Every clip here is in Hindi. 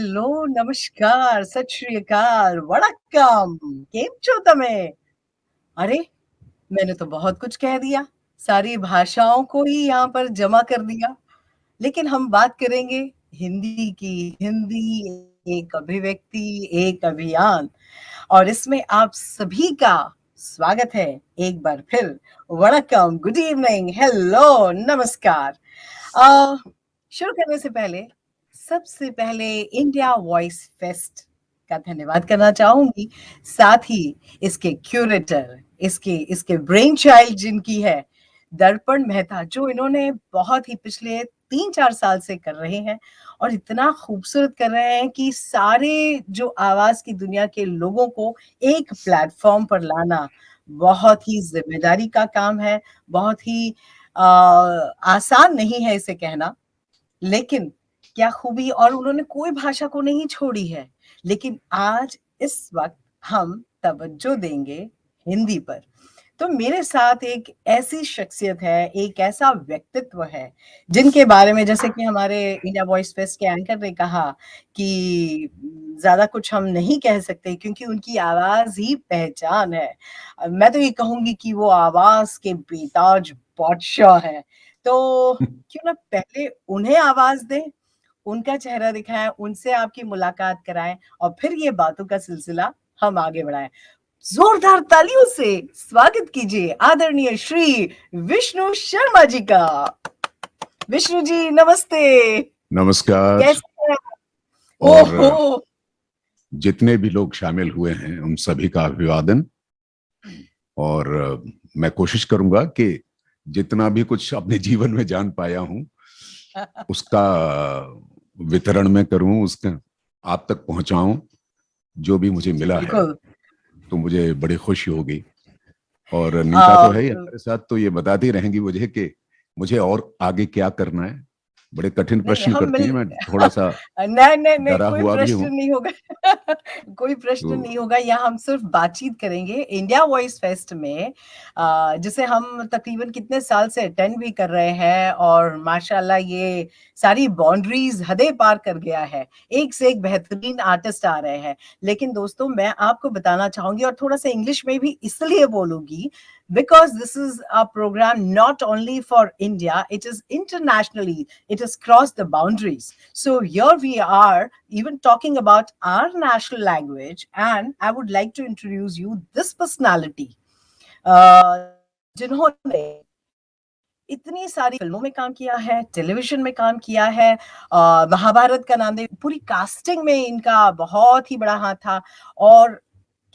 હેલો, નમસ્કાર, સત શ્રી અકાલ, વણક્કમ, કેમ છો તમે? अरे! मैंने तो बहुत कुछ कह दिया, सारी भाषाओं को ही यहाँ पर जमा कर दिया। लेकिन हम बात करेंगे हिंदी की। हिंदी एक अभिव्यक्ति, एक अभियान और इसमें आप सभी का स्वागत है एक बार फिर। वणक्कम, गुड इवनिंग, हेलो, नमस्कार। अ, शुरू करने से पहले सबसे पहले इंडिया वॉइस फेस्ट का धन्यवाद करना चाहूँगी। साथ ही इसके क्यूरेटर, इसके इसके ब्रेन चाइल्ड जिनकी है, दर्पण मेहता, जो इन्होंने बहुत ही पिछले 3-4 साल से कर रहे हैं और इतना खूबसूरत कर रहे हैं कि सारे जो आवाज़ की दुनिया के लोगों को एक प्लेटफ़ॉर्म पर लाना बहुत ही ज़िम्मेदारी का काम है, बहुत ही आसान नहीं है इसे कहना। लेकिन क्या खूबी और उन्होंने कोई भाषा को नहीं छोड़ी है। लेकिन आज इस वक़्त हम तवज्जो देंगे हिंदी पर। तो मेरे साथ एक ऐसी शख्सियत है, एक ऐसा व्यक्तित्व है, जिनके बारे में जैसे कि हमारे इंडिया वॉइस फेस्ट के एंकर ने कहा कि ज़्यादा कुछ हम नहीं कह सकते क्योंकि उनकी आवाज़ ही पहचान है। मैं तो ये कहूँगी कि वो आवाज़ के बेताज बादशाह हैं। तो क्यों ना पहले उन्हें आवाज़ दें, उनका चेहरा दिखाएँ, उनसे आपकी मुलाकात कराएँ और फिर ये बातों का सिलसिला हम आगे बढ़ाएँ। जोरदार तालियों से स्वागत कीजिए आदरणीय श्री विष्णु शर्मा जी का। विष्णु जी नमस्ते। नमस्कार। कैसे हैं आप? और ओहो! जितने भी लोग शामिल हुए हैं उन सभी का अभिवादन। और मैं कोशिश करूंगा कि जितना भी कुछ अपने जीवन में जान पाया हूं उसका वितरण में करूं, उसका आप तक पहुंचाऊं। जो भी मुझे जी, मिला है बिल्कुल। तो मुझे बड़ी खुशी होगी। और नीता तो है ही अ, हमारे साथ, तो ये बताती रहेंगी मुझे कि मुझे और आगे क्या करना है। बड़े कठिन नहीं, प्रश्न हम करती मिल हैं, मैं थोड़ा सा नहीं, डरा कोई हुआ भी प्रश्न हूँ। नहीं होगा। कोई प्रश्न तो नहीं होगा, यहाँ हम सिर्फ बातचीत करेंगे। इंडिया वॉइस फेस्ट में जिसे हम तकरीबन कितने साल से अटेंड भी कर रहे हैं और माशाल्लाह ये सारी बाउंड्रीज हदें पार कर गया है। एक से एक बेहतरीन आर्टिस्ट आ रहे हैं। लेकिन दोस्तों मैं आपको बताना चाहूँगी और थोड़ा-सा इंग्लिश में भी इसलिए बोलूँगी because this is a program not only for India, it is internationally, it has crossed the boundaries. So here we are even talking about our national language, and I would like to introduce you this personality. जिन्होंने इतनी सारी फिल्मों में काम किया है, टेलीविज़न में काम किया है, महाभारत का नाम दे पूरी कास्टिंग में इनका बहुत ही बड़ा हाथ था और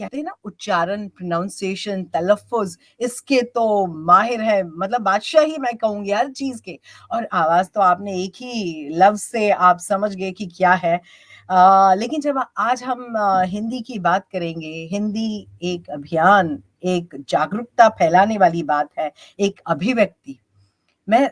कहते हैं ना उच्चारण, प्रोनाउंसिएशन, तलफ़्फ़ुज़ इसके तो माहिर हैं, मतलब बादशाह ही मैं कहूँगी हर चीज़ के। और आवाज़ तो आपने एक ही लफ्ज़ से आप समझ गए कि क्या है। लेकिन जब आज हम हिंदी की बात करेंगे, हिंदी एक अभियान, एक जागरूकता फैलाने वाली बात है, एक अभिव्यक्ति। मैं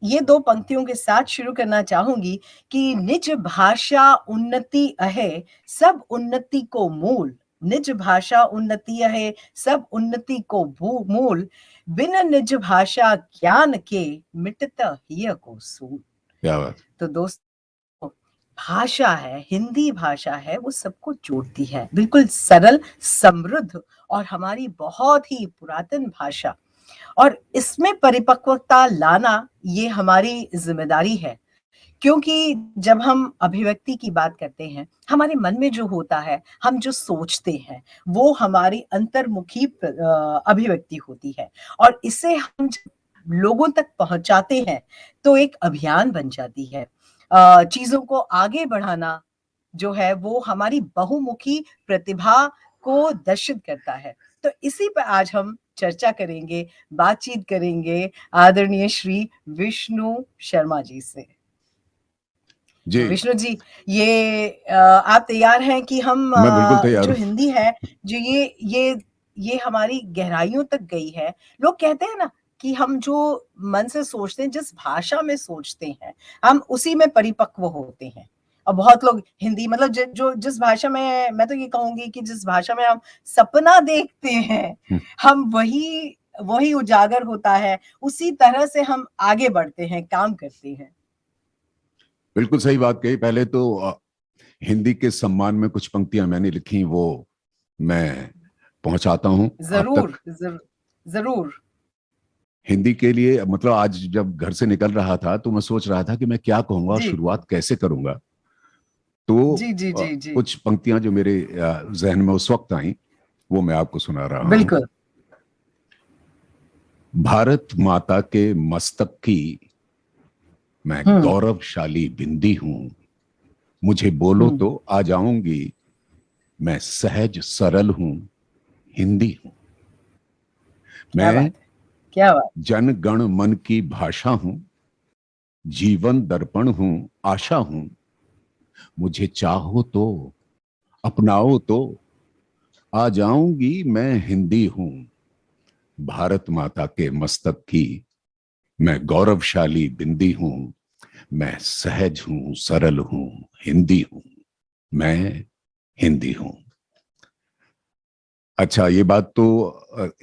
ये 2 पंक्तियों के साथ शुरू करना चाहूँगी कि निज भाषा उन्नति अहे, सब उन्नति को मूल। निज भाषा उन्नति अहे, सब उन्नति को मूल। बिन निज भाषा ज्ञान के मिटत हिय को सूल। क्या बात। तो दोस्तों भाषा है, हिंदी भाषा है, वो सबको जोड़ती है। बिल्कुल सरल, समृद्ध और हमारी बहुत ही पुरातन भाषा। और इसमें परिपक्वता लाना ये हमारी ज़िम्मेदारी है। क्योंकि जब हम अभिव्यक्ति की बात करते हैं, हमारे मन में जो होता है, हम जो सोचते हैं, वो हमारी अंतर्मुखी अभिव्यक्ति होती है और इसे हम जब लोगों तक पहुँचाते हैं, तो एक अभियान बन जाती है। चीज़ों को आगे बढ़ाना जो है वो हमारी बहुमुखी प्रतिभा को दर्शित करता है। तो इसी पे आज हम चर्चा करेंगे, बातचीत करेंगे आदरणीय श्री विष्णु शर्मा जी से। तो जी, विष्णु जी ये आप तैयार हैं कि हम मैं बिल्कुल तैयार जो हूँ। हिंदी है, जो ये हमारी गहराइयों तक गई है। लोग कहते हैं ना कि हम जो मन से सोचते हैं, जिस भाषा में सोचते हैं, हम उसी में परिपक्व होते हैं। और बहुत लोग हिंदी मतलब ज जो जिस भाषा में मैं तो ये कहूँगी कि जिस भाषा में हम सपना देखते हैं, हुँ, हम वही वही उजागर होता है, उसी तरह से हम आगे बढ़ते हैं, काम करते हैं। बिल्कुल सही बात कही। पहले तो हिंदी के सम्मान में कुछ पंक्तियां मैंने लिखी, वो मैं पहुंचाता हूं आप जरूर तक। जरूर। हिंदी के लिए मतलब आज जब घर से निकल रहा था तो मैं सोच रहा था कि मैं क्या कहूंगा और जी शुरुआत कैसे करूंगा। तो जी जी जी जी। कुछ पंक्तियां जो मेरे जहन में उस वक्त आई वो मैं आपको सुना रहा हूं। बिल्कुल। भारत माता के मस्तक की मैं हम्म गौरवशाली बिंदी हूं, मुझे बोलो हम्म। तो आ जाऊंगी, मैं सहज सरल हूं, हिंदी हूं। क्या मैं बात है, क्या बात। जन गण मन की भाषा हूं, जीवन दर्पण हूं, आशा हूं, मुझे चाहो तो अपनाओ तो आ जाऊंगी, मैं हिंदी हूं। भारत माता के मस्तक की मैं गौरवशाली बिंदी हूं, मैं सहज हूं सरल हूं, हिंदी हूं, मैं हिंदी हूं। अच्छा, ये बात तो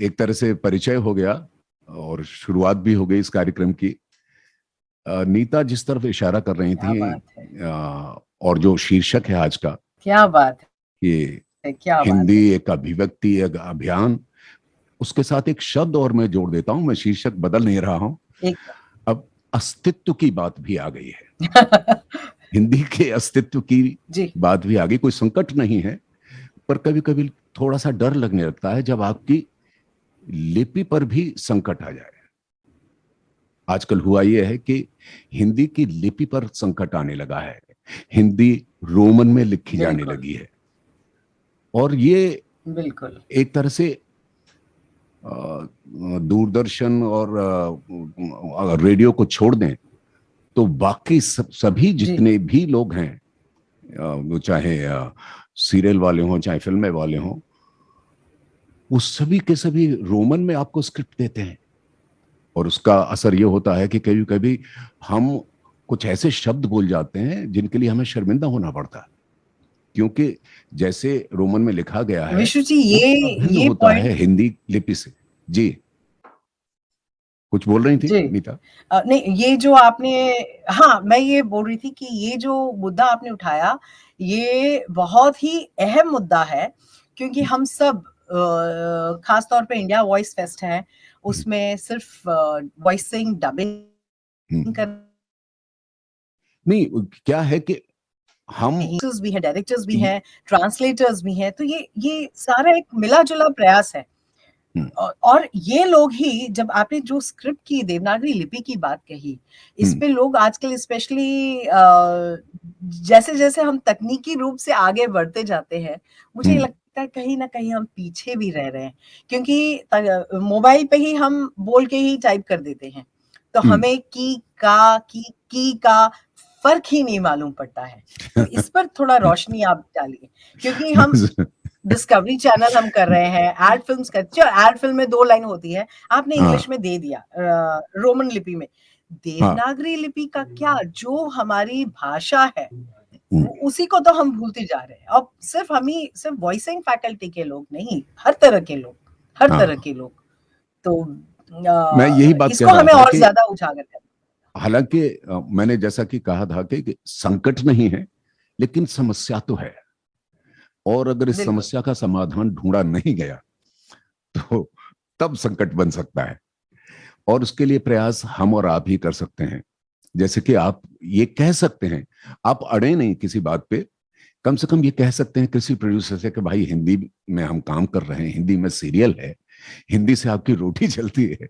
एक तरह से परिचय हो गया और शुरुआत भी हो गई इस कार्यक्रम की। नीता जिस तरफ इशारा कर रही क्या थी, बात है, और जो शीर्षक है आज का, क्या बात ये है, क्या बात हिंदी है। एक अभिव्यक्ति, एक अभियान, उसके साथ एक शब्द और मैं जोड़ देता हूं, मैं शीर्षक बदल नहीं रहा हूं। एक अब अस्तित्व की बात भी आ गई है, हिंदी के अस्तित्व की जी बात भी आ गई। कोई संकट नहीं है, पर कभी कभी थोड़ा सा डर लगने लगता है जब आपकी लिपि पर भी संकट आ जाए। आजकल हुआ यह है कि हिंदी की लिपि पर संकट आने लगा है, हिंदी रोमन में लिखी जाने बिल्कुल लगी है। और ये बिल्कुल। एक तरह से दूरदर्शन और अगर रेडियो को छोड़ दें तो बाकी सभी जी जितने भी लोग हैं, वो चाहे सीरियल वाले हों चाहे फिल्में वाले हों, वो सभी के सभी रोमन में आपको स्क्रिप्ट देते हैं। और उसका असर ये होता है कि कभी कभी हम कुछ ऐसे शब्द बोल जाते हैं जिनके लिए हमें शर्मिंदा होना पड़ता है, क्योंकि जैसे रोमन में लिखा गया है विशु जी, वो अभिन्न ये होता है पॉइंट। हिंदी लिपि से। जी, कुछ बोल रही थी जी नीता? नहीं, ये जो आपने, हाँ, मैं ये बोल रही थी कि ये जो मुद्दा आपने उठाया, ये बहुत ही अहम मुद्दा है, क्योंकि हम सब खास तौर पे इंडिया वॉइस फेस्ट है, हम्म, उसमें सिर्फ वॉइसिंग डबिंग हम्म। कर नहीं, क्या है कि हम भी हैं, डायरेक्टर्स भी ये- हैं, ट्रांसलेटर्स भी हैं, तो ये सारा एक मिला-जुला प्रयास है। हम्म, और ये लोग ही, जब आपने जो स्क्रिप्ट की देवनागरी लिपि की बात कही, इस हम्म, पे लोग आजकल स्पेशली जैसे-जैसे हम तकनीकी रूप से आगे बढ़ते जाते हैं, मुझे हम्म, लगता है कहीं न कहीं हम पीछे भी रह रहे हैं। क्योंकि मोबाइल पे ही हम बोल के ही टाइप कर देते हैं, तो हम्म। हमें की का फ़र्क ही नहीं मालूम पड़ता है। तो इस पर थोड़ा रोशनी आप डालिए, क्योंकि हम बस, डिस्कवरी चैनल हम कर रहे हैं, एड फ़िल्म्स कर, चलो एड फ़िल्म में 2 लाइन होती है, आपने हाँ, इंग्लिश में दे दिया रोमन लिपि में। हाँ, देवनागरी लिपि का क्या, जो हमारी भाषा है, हम्म, वो उसी को तो हम भूलते जा रहे हैं। अब सिर्फ़ हम ही, सिर्फ़ वॉइसिंग फैकल्टी के लोग नहीं, हर तरह के लोग, हर तरह हाँ। के लोग। तो मैं यही बात कह इसको रहा हमें था और कि ज़्यादा उजागर करना। हालांकि मैंने जैसा कि कहा था कि संकट नहीं है, लेकिन समस्या तो है। और अगर इस बिल्कुल, समस्या का समाधान ढूंढा नहीं गया तो तब संकट बन सकता है। और उसके लिए प्रयास हम और आप ही कर सकते हैं। जैसे कि आप ये कह सकते हैं, आप अड़े नहीं किसी बात पे, कम से कम ये कह सकते हैं किसी प्रोड्यूसर से कि भाई हिंदी में हम काम कर रहे हैं, हिंदी में सीरियल है, हिंदी से आपकी रोटी चलती है,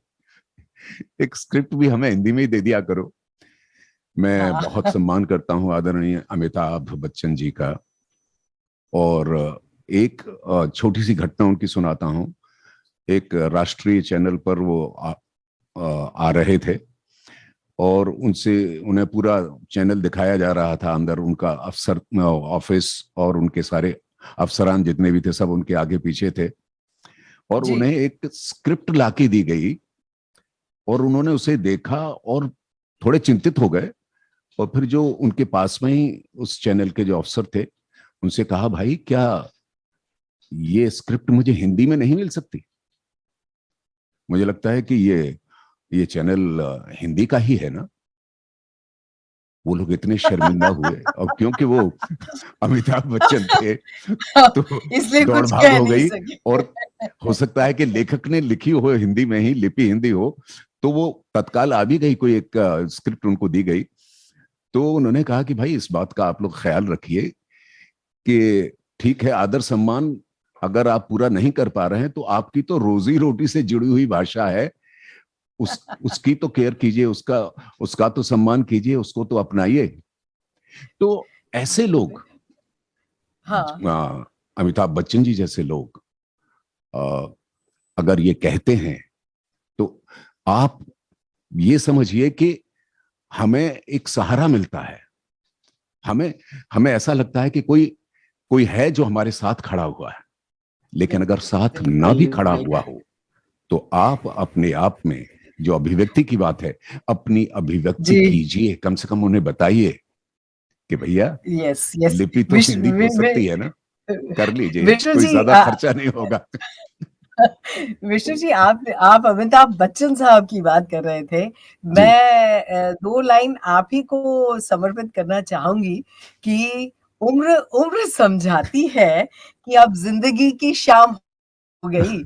एक स्क्रिप्ट भी हमें हिंदी में ही दे दिया करो। मैं हाँ। बहुत सम्मान करता हूं आदरणीय अमिताभ बच्चन जी का। और एक छोटी सी घटना उनकी सुनाता हूं। एक राष्ट्रीय चैनल पर वो आ रहे थे और उनसे उन्हें पूरा चैनल दिखाया जा रहा था, अंदर उनका अफसर ऑफिस और उनके सारे अफसरान जितने भी थे सब उनके आगे पीछे थे। और जी, उन्हें एक स्क्रिप्ट लाके दी गई और उन्होंने उसे देखा और थोड़े चिंतित हो गए। और फिर जो उनके पास में ही उस चैनल के जो अफसर थे, उनसे कहा, भाई क्या ये स्क्रिप्ट मुझे हिंदी में नहीं मिल सकती? मुझे लगता है कि ये चैनल हिंदी का ही है ना। वो लोग इतने शर्मिंदा हुए, और क्योंकि वो अमिताभ बच्चन थे तो इसलिए दौड़ कुछ भाग कह हो नहीं गई। सके। और हो सकता है कि लेखक ने लिखी हो हिंदी में ही, लिपि हिंदी हो, तो वो तत्काल आ भी गई, कोई एक स्क्रिप्ट उनको दी गई। तो उन्होंने कहा कि भाई इस बात का आप लोग ख्याल रखिए कि ठीक है, आदर सम्मान अगर आप पूरा नहीं कर पा रहे हैं तो आपकी तो रोजी रोटी से जुड़ी हुई भाषा है, उसकी तो केयर कीजिए, उसका उसका तो सम्मान कीजिए, उसको तो अपनाइए। तो ऐसे लोग, हाँ, अमिताभ बच्चन जी जैसे लोग आ, अगर ये कहते हैं, तो आप ये समझिए कि हमें एक सहारा मिलता है। हमें हमें ऐसा लगता है कि कोई कोई है जो हमारे साथ खड़ा हुआ है। लेकिन अगर साथ ना भी बिल्कुल, खड़ा हुआ बिल्कुल। हो, तो आप अपने आप में, जो अभिव्यक्ति की बात है, अपनी अभिव्यक्ति जी, कीजिए, कम से कम उन्हें बताइए कि भैया यस, यस। लिपि तो विश हिंदी वि हो वि सकती है ना, कर लीजिए, विष्णु कोई जी, ज्यादा खर्चा नहीं होगा। विष्णु जी, आप अमिताभ बच्चन साहब की बात कर रहे थे। जी। मैं 2 लाइन आप ही को समर्पित करना चाहूँगी कि उम्र उम्र समझाती है कि अब ज़िंदगी की शाम हो गई।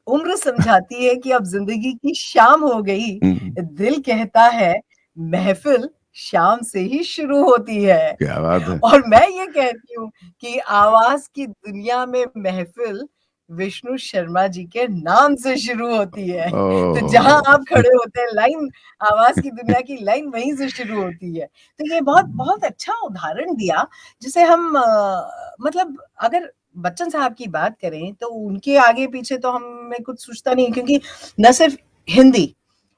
उम्र समझाती है कि अब ज़िंदगी की शाम हो गई। हम्म, दिल कहता है महफ़िल शाम से ही शुरू होती है। क्या बात है। और मैं ये कहती हूँ कि आवाज़ की दुनिया में महफ़िल विष्णु शर्मा जी के नाम से शुरू होती है। तो जहाँ ओ आप खड़े होते हैं लाइन, आवाज़ की दुनिया की लाइन वहीं से शुरू होती है। तो ये बहुत बहुत अच्छा उदाहरण दिया जिसे हम मतलब अगर बच्चन साहब की बात करें तो उनके आगे पीछे तो हमें कुछ सूझता नहीं, क्योंकि न सिर्फ़ हिंदी,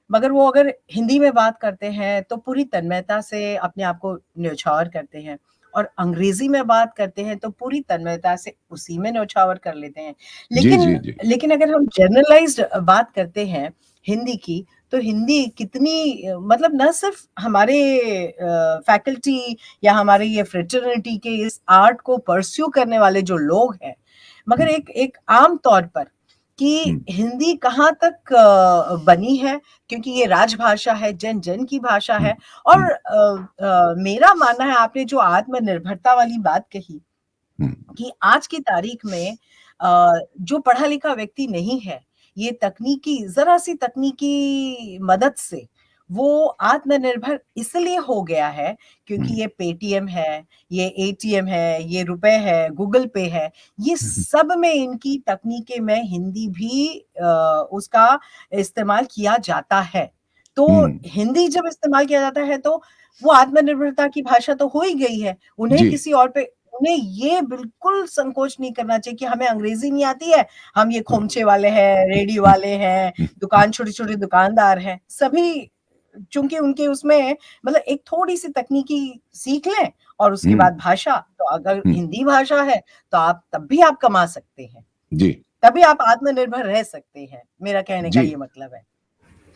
मगर वो अगर हिंदी में बात करते हैं तो पूरी तन्मयता से अपने आप को न्योछावर करते हैं, और अंग्रेजी में बात करते हैं तो पूरी तन्मयता से उसी में न्योछावर कर लेते हैं। जी लेकिन जी जी। लेकिन अगर हम जनरलाइज्ड बात करते हैं हिंदी की, तो हिंदी कितनी मतलब न सिर्फ हमारे फैकल्टी या हमारे ये फ्रेटर्निटी के इस आर्ट को परस्यू करने वाले जो लोग हैं, मगर हम्म, एक एक आम तौर पर कि हम्म, हिंदी कहाँ तक बनी है, क्योंकि ये राजभाषा है, जन-जन की भाषा हम्म, है। और हम्म, मेरा मानना है, आपने जो आत्मनिर्भरता वाली बात कही हम्म, कि आज की तारीख में जो पढ़ा-लिखा व्यक्ति नहीं है, ये तकनीकी ज़रा-सी तकनीकी मदद से वो आत्मनिर्भर इसलिए हो गया है क्योंकि हम्म, ये पेटीएम है, ये एटीएम है, ये रुपए है, गूगल पे है, ये हम्म, सब में इनकी तकनीकें में हिंदी भी उसका इस्तेमाल किया जाता है। तो हम्म, हिंदी जब इस्तेमाल किया जाता है तो वो आत्मनिर्भरता की भाषा तो हो ही गई है। उन्हें जी। किसी और पे उन्हें ये बिल्कुल संकोच नहीं करना चाहिए कि हमें अंग्रेज़ी नहीं आती है, हम ये हाँ, खोमचे वाले हैं, रेहड़ी वाले हैं, हम्म, छोटे-छोटे दुकानदार हैं। सभी चूँकि उनके उसमें मतलब एक थोड़ी-सी तकनीकी सीख लें और उसके हम्म, बाद भाषा, तो अगर हम्म, हिंदी भाषा है, तो आप तब भी आप कमा सकते हैं, जी तभी आप आत्मनिर्भर रह सकते हैं, मेरा कहने का जी। ये मतलब है।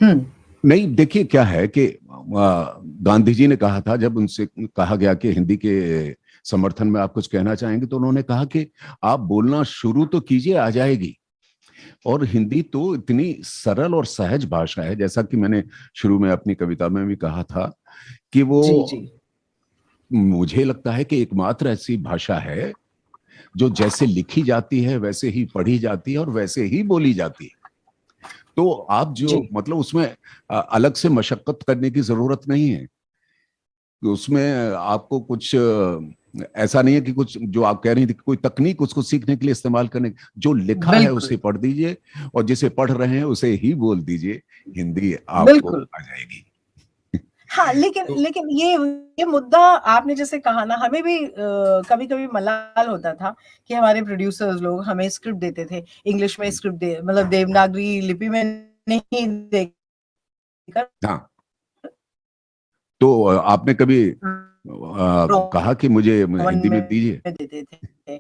हुँ, नहीं, देखिए क्या है कि गांधी जी ने कहा था, जब उनसे कहा गया कि हिंदी के समर्थन में आप कुछ कहना चाहेंगे, तो उन्होंने कहा कि आप बोलना शुरू तो कीजिए, आ जाएगी। और हिंदी तो इतनी सरल और सहज भाषा है, जैसा कि मैंने शुरू में अपनी कविता में भी कहा था कि वो, जी, जी। मुझे लगता है कि एकमात्र ऐसी भाषा है जो जैसे लिखी जाती है वैसे ही पढ़ी जाती है और वैसे ही बोली जाती है। तो आप जी, जो मतलब उसमें अलग से मशक्कत करने की जरूरत नहीं है। कि उसमें आपको कुछ ऐसा नहीं है कि कुछ जो आप कह रही थी कोई तकनीक उसको सीखने के लिए इस्तेमाल करने, जो लिखा है बिल्कुल, उसे पढ़ दीजिए, और जिसे पढ़ रहे हैं उसे ही बोल दीजिए, हिंदी आपको बिल्कुल। आ जाएगी। हाँ, लेकिन तो लेकिन ये मुद्दा आपने जैसे कहा ना, हमें भी कभी-कभी मलाल होता था कि हमारे प्रोड्यूसर्स लोग हमें स्क्रिप्ट देते थे, इंग्लिश में स्क्रिप्ट दे मतलब देवनागरी लिपि में नहीं देकर हाँ, तो आपने कभी कहा कि मुझे रोमन हिंदी में में दीजिए। देते थे।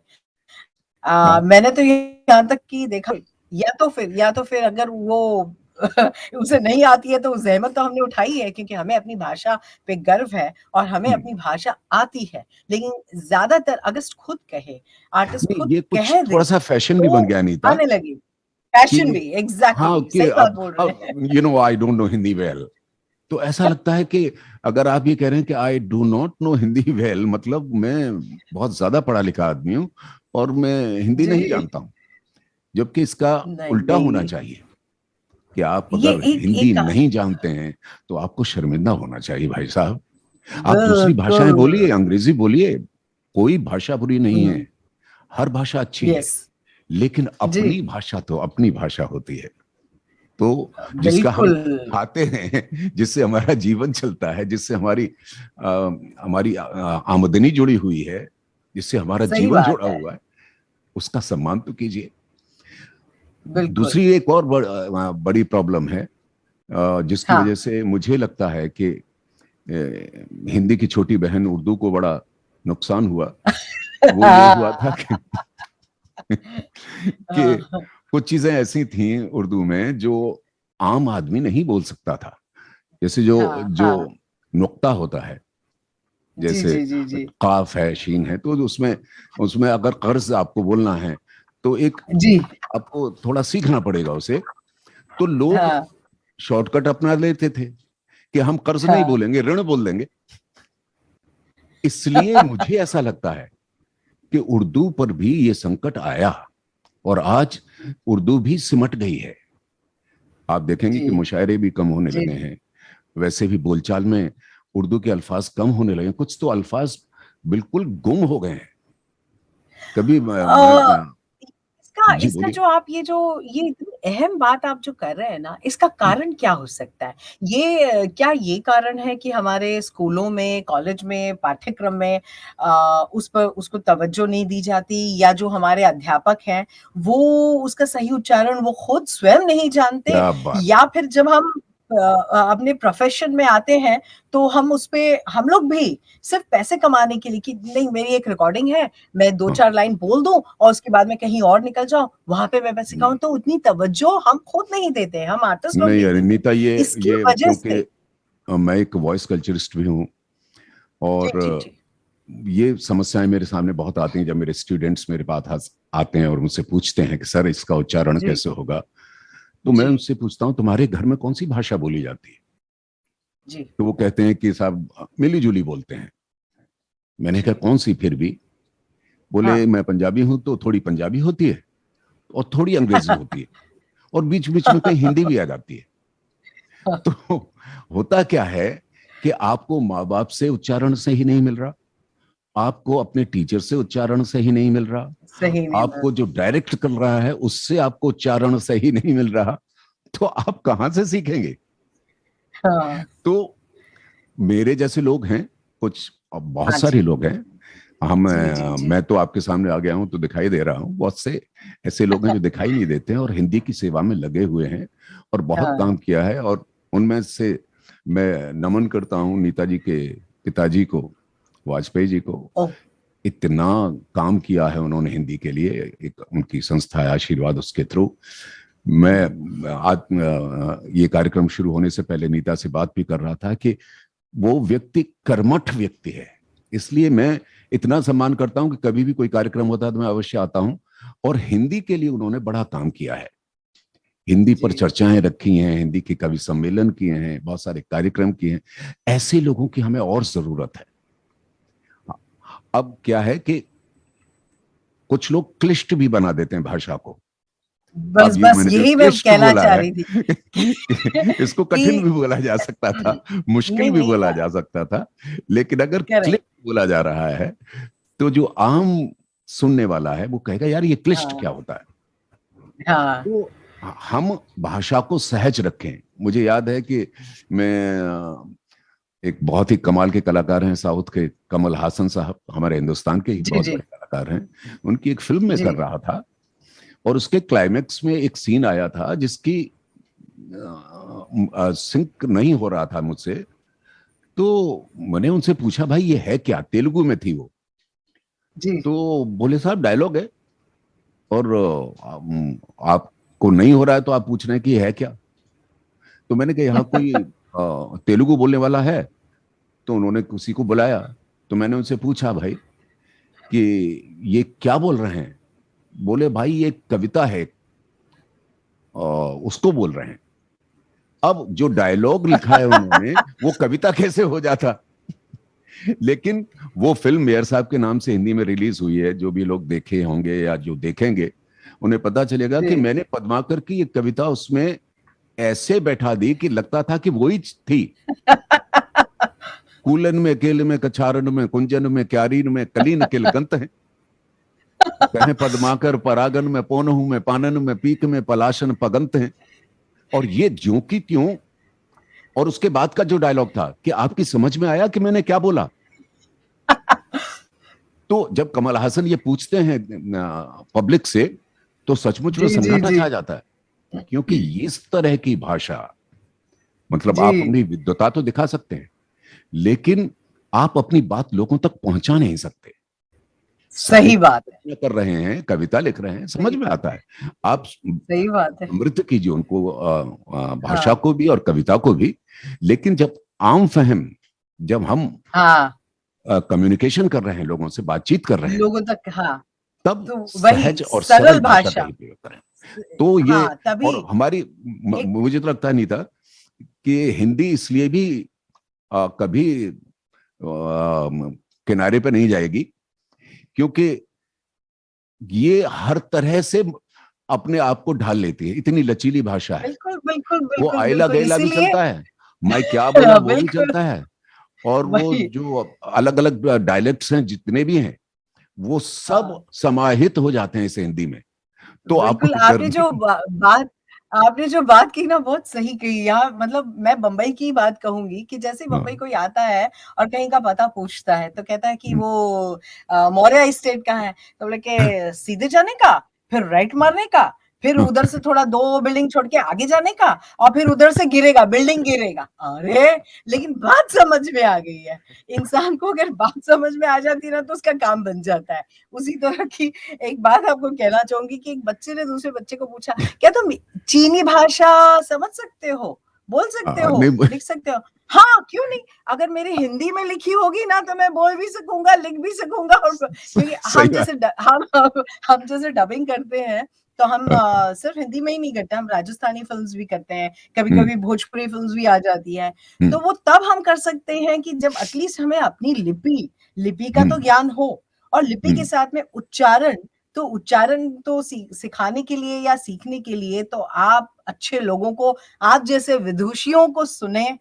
हाँ, मैंने तो ये यहाँ तक कि देखा, या तो फिर अगर वो उसे नहीं आती है तो ज़हमत तो हमने उठाई है, क्योंकि हमें अपनी भाषा पे गर्व है और हमें हम्म, अपनी भाषा आती है। लेकिन ज़्यादातर अगर खुद कहे, आर्टिस्ट नहीं खुद ये कुछ कह दे, थोड़ा सा फैशन भी बन तो गया नहीं था आने लगी। पैशन कि भी हाँ एग्ज़ैक्टली कि सही बात बोल रहे हैं। अब I don't know Hindi well, तो ऐसा लगता है कि अगर आप ये कह रहे हैं कि I do not know Hindi well, मतलब मैं बहुत ज्यादा पढ़ा लिखा आदमी हूँ और मैं हिंदी नहीं जी। जानता हूँ। जबकि इसका नहीं, उल्टा होना नहीं, चाहिए कि आप ये अगर एक हिंदी एक नहीं जानते हैं तो आपको शर्मिंदा होना चाहिए भाई साहब। आप दूसरी भाषाएं बिल्कुल। बोलिए, अंग्रेजी बोलिए, कोई भाषा बुरी नहीं है, हुँ, हर भाषा अच्छी है। यस, लेकिन जी, अपनी भाषा तो अपनी भाषा होती है। तो जिसका हम बिल्कुल, खाते हैं, जिससे हमारा जीवन चलता है, जिससे हमारी आमदनी जुड़ी हुई है, जिससे हमारा सही जीवन बात जुड़ा है, हुआ है, उसका सम्मान तो कीजिए। बिल्कुल। दूसरी एक और बड़ी प्रॉब्लम है जिसकी हाँ। वजह से मुझे लगता है कि हिंदी की छोटी बहन उर्दू को बड़ा नुकसान हुआ। वो ये हुआ था कि हाँ, कुछ चीजें ऐसी थी उर्दू में जो आम आदमी नहीं बोल सकता था। जैसे जो हाँ, जो हाँ। नुक्ता होता है, जी, जैसे जी, जी, जी। काफ है, शीन है, तो उसमें उसमें अगर कर्ज आपको बोलना है तो एक जी, आपको थोड़ा सीखना पड़ेगा उसे। तो लोग हाँ, शॉर्टकट अपना लेते थे कि हम कर्ज नहीं हाँ। बोलेंगे, ऋण बोल देंगे। इसलिए मुझे ऐसा लगता है कि उर्दू पर भी ये संकट आया और आज उर्दू भी सिमट गई है। आप देखेंगे जी, कि मुशायरे भी कम होने जी। लगे हैं, वैसे भी बोलचाल में उर्दू के अल्फाज कम होने लगे हैं, कुछ तो अल्फाज बिल्कुल गुम हो गए हैं। कभी अ इसका जी इसका बोलिए। जो आप ये इतनी अहम बात आप जो कर रहे हैं ना, इसका कारण क्या हो सकता है? क्या ये कारण है कि हमारे स्कूलों में, कॉलेज में, पाठ्यक्रम में उस पर उसको तवज्जो नहीं दी जाती या जो हमारे अध्यापक हैं, वो उसका सही उच्चारण वो खुद स्वयं नहीं जानते क्या बात। या फिर जब हम अपने प्रोफ़ेशन में आते हैं, तो हम उसपे हम लोग भी सिर्फ़ पैसे कमाने के लिए कि नहीं मेरी एक रिकॉर्डिंग है, मैं हाँ, 2-4 लाइन बोल दूँ और उसके बाद मैं कहीं और निकल जाऊँ, वहाँ पे मैं पैसे कमाऊँ, तो उतनी तवज्जो हम खुद नहीं देते हैं, हम आर्टिस्ट लोग नहीं नहीं देते। अनिता, इसकी ये वजह क्योंकि से मैं एक वॉइस कल्चरिस्ट भी हूँ जी, और जी, जी। ये समस्याएं मेरे सामने बहुत आती हैं जब मेरे स्टूडेंट्स मेरे पास आते हैं और मुझसे पूछते हैं कि सर इसका उच्चारण जी, कैसे होगा। तो मैं जी, उनसे पूछता हूँ तुम्हारे घर में कौन सी भाषा बोली जाती है। जी, तो वो कहते हैं कि साहब मिली जुली बोलते हैं। मैंने कहा जी। कौन सी फिर भी। हाँ। बोले मैं पंजाबी हूं तो थोड़ी पंजाबी होती है और थोड़ी अंग्रेजी होती है और बीच बीच में कहीं हिंदी भी आ जाती है। तो होता क्या है कि आपको माँ बाप से उच्चारण सही नहीं मिल रहा, आपको अपने टीचर से उच्चारण सही नहीं मिल रहा, सही नहीं आपको बात। जो डायरेक्ट कर रहा है उससे आपको उच्चारण सही नहीं मिल रहा, तो आप कहां से सीखेंगे। हाँ। तो मेरे जैसे लोग हैं कुछ, बहुत हाँ सारे जी। लोग हैं। हम जी, जी, जी। मैं तो आपके सामने आ गया हूं तो दिखाई दे रहा हूं, बहुत से ऐसे लोग हैं जो दिखाई नहीं देते हैं और हिंदी की सेवा में लगे हुए हैं और बहुत हाँ। काम किया है। और उनमें से मैं नमन करता हूं नेताजी के पिताजी को, वाजपेयी जी को। ओह! इतना काम किया है उन्होंने हिंदी के लिए, एक उनकी संस्था है आशीर्वाद, उसके थ्रू मैं आज ये कार्यक्रम शुरू होने से पहले नीता से बात भी कर रहा था कि वो व्यक्ति कर्मठ व्यक्ति है। इसलिए मैं इतना सम्मान करता हूं कि कभी भी कोई कार्यक्रम होता है तो मैं अवश्य आता हूं। और हिंदी के लिए उन्होंने बड़ा काम किया है, हिंदी पर जी, चर्चाएं रखी हैं, हिंदी के कवि सम्मेलन किए हैं, बहुत सारे कार्यक्रम किए हैं। ऐसे लोगों की हमें और जरूरत है। अब क्या है कि कुछ लोग क्लिष्ट भी बना देते हैं भाषा को। अब बस ये बस मैंने जो यही मैं क्लिष्ट कहना बोला चाह है रही थी इसको कठिन कि भी बोला जा सकता था, मुश्किल नहीं, भी नहीं बोला जा सकता था। लेकिन अगर करेक्ट। क्लिष्ट बोला जा रहा है तो जो आम सुनने वाला है वो कहेगा यार ये क्लिष्ट हाँ, क्या होता है। हाँ। तो हम भाषा को सहज रखें। मुझे याद है कि मैं एक बहुत ही कमाल के कलाकार हैं साउथ के, कमल हासन साहब, हमारे हिंदुस्तान के ही जी, बहुत जी, बड़े कलाकार हैं। उनकी एक फिल्म में जी। कर रहा था और उसके क्लाइमेक्स में एक सीन आया था जिसकी सिंक नहीं हो रहा था मुझसे। तो मैंने उनसे पूछा भाई ये है क्या, तेलुगु में थी वो। जी। तो बोले साहब डायलॉग है और आपको नहीं हो रहा है तो आप पूछ रहे हैं कि ये है क्या। तो मैंने कहा यहाँ कोई तेलुगु बोलने वाला है। तो उन्होंने किसी को बुलाया। तो मैंने उनसे पूछा भाई कि ये क्या बोल रहे हैं। बोले भाई ये कविता है, उसको बोल रहे हैं। अब जो डायलॉग लिखा है उन्होंने वो कविता कैसे हो जाता। लेकिन वो फिल्म मेयर साहब के नाम से हिंदी में रिलीज हुई है, जो भी लोग देखे होंगे या जो देखेंगे उन्हें पता चलेगा कि मैंने पद्माकर की एक कविता उसमें ऐसे बैठा दी कि लगता था कि वही थी। कूलन में केल में कछारन में कुंजन में क्यारीन में कलीन किलकंत है, कहे पद्माकर परागन में पोनहू में पानन में पीक में पलाशन पगंत है। और ये ज्यों की त्यों। और उसके बाद का जो डायलॉग था कि आपकी समझ में आया कि मैंने क्या बोला। तो जब कमल हासन ये पूछते हैं पब्लिक से तो सचमुच में सन्नाटा छा जाता है, क्योंकि इस तरह की भाषा, मतलब आप अपनी विद्वता तो दिखा सकते हैं लेकिन आप अपनी बात लोगों तक पहुंचा नहीं सकते। सही बात है। कर रहे हैं, कविता लिख रहे हैं, समझ में आता है। आप सही बात है, अमृत कीजिए उनको, भाषा को भी और कविता को भी। लेकिन जब आम फहम, जब हम कम्युनिकेशन कर रहे हैं, लोगों से बातचीत कर रहे हैं लोगों तक, तब तो सहज और सरल भाषा का ही प्रयोग करें। तो ये तभी, और हमारी मुझे तो लगता नहीं था कि हिंदी इसलिए भी कभी किनारे पे नहीं जाएगी क्योंकि ये हर तरह से अपने आप को ढाल लेती है, इतनी लचीली भाषा है। बिल्कुल बिल्कुल बिल्कुल, वो आयला गैला भी चलता है, मैं क्या बोला वो भी चलता है, और वो जो अलग अलग डायलेक्ट्स हैं जितने भी हैं वो सब समाहित हो जाते हैं इस हिंदी में। तो आपको आपने जो बात की ना बहुत सही कही। यहाँ मतलब मैं बम्बई की बात कहूंगी कि जैसे बम्बई कोई आता है और कहीं का पता पूछता है तो कहता है कि वो मौर्य स्टेट का है, तो बोले के सीधे जाने का, फिर राइट मारने का, फिर उधर से थोड़ा 2 बिल्डिंग छोड़ के आगे जाने का, और फिर उधर से गिरेगा, बिल्डिंग गिरेगा। अरे लेकिन बात समझ में आ गई है। इंसान को अगर बात समझ में आ जाती है ना तो उसका काम बन जाता है। उसी तरह की एक बात आपको कहना चाहूंगी कि एक बच्चे ने दूसरे बच्चे को पूछा, क्या तुम चीनी भाषा समझ सकते हो, बोल सकते हो, लिख सकते हो? हाँ, क्यों नहीं, अगर मेरी हिंदी में लिखी होगी ना तो मैं बोल भी सकूंगा, लिख भी सकूंगा। और क्योंकि हम जैसे डबिंग करते हैं तो हम सिर्फ हिंदी में ही नहीं करते, हम राजस्थानी फिल्म्स भी करते हैं, कभी कभी भोजपुरी फिल्म्स भी आ जाती है। तो वो तब हम कर सकते हैं कि जब एटलीस्ट हमें अपनी लिपि का तो ज्ञान हो, और लिपि के साथ में उच्चारण तो सिखाने के लिए या सीखने के लिए तो आप अच्छे लोगों को, आप जैसे विदुषियों को सुने,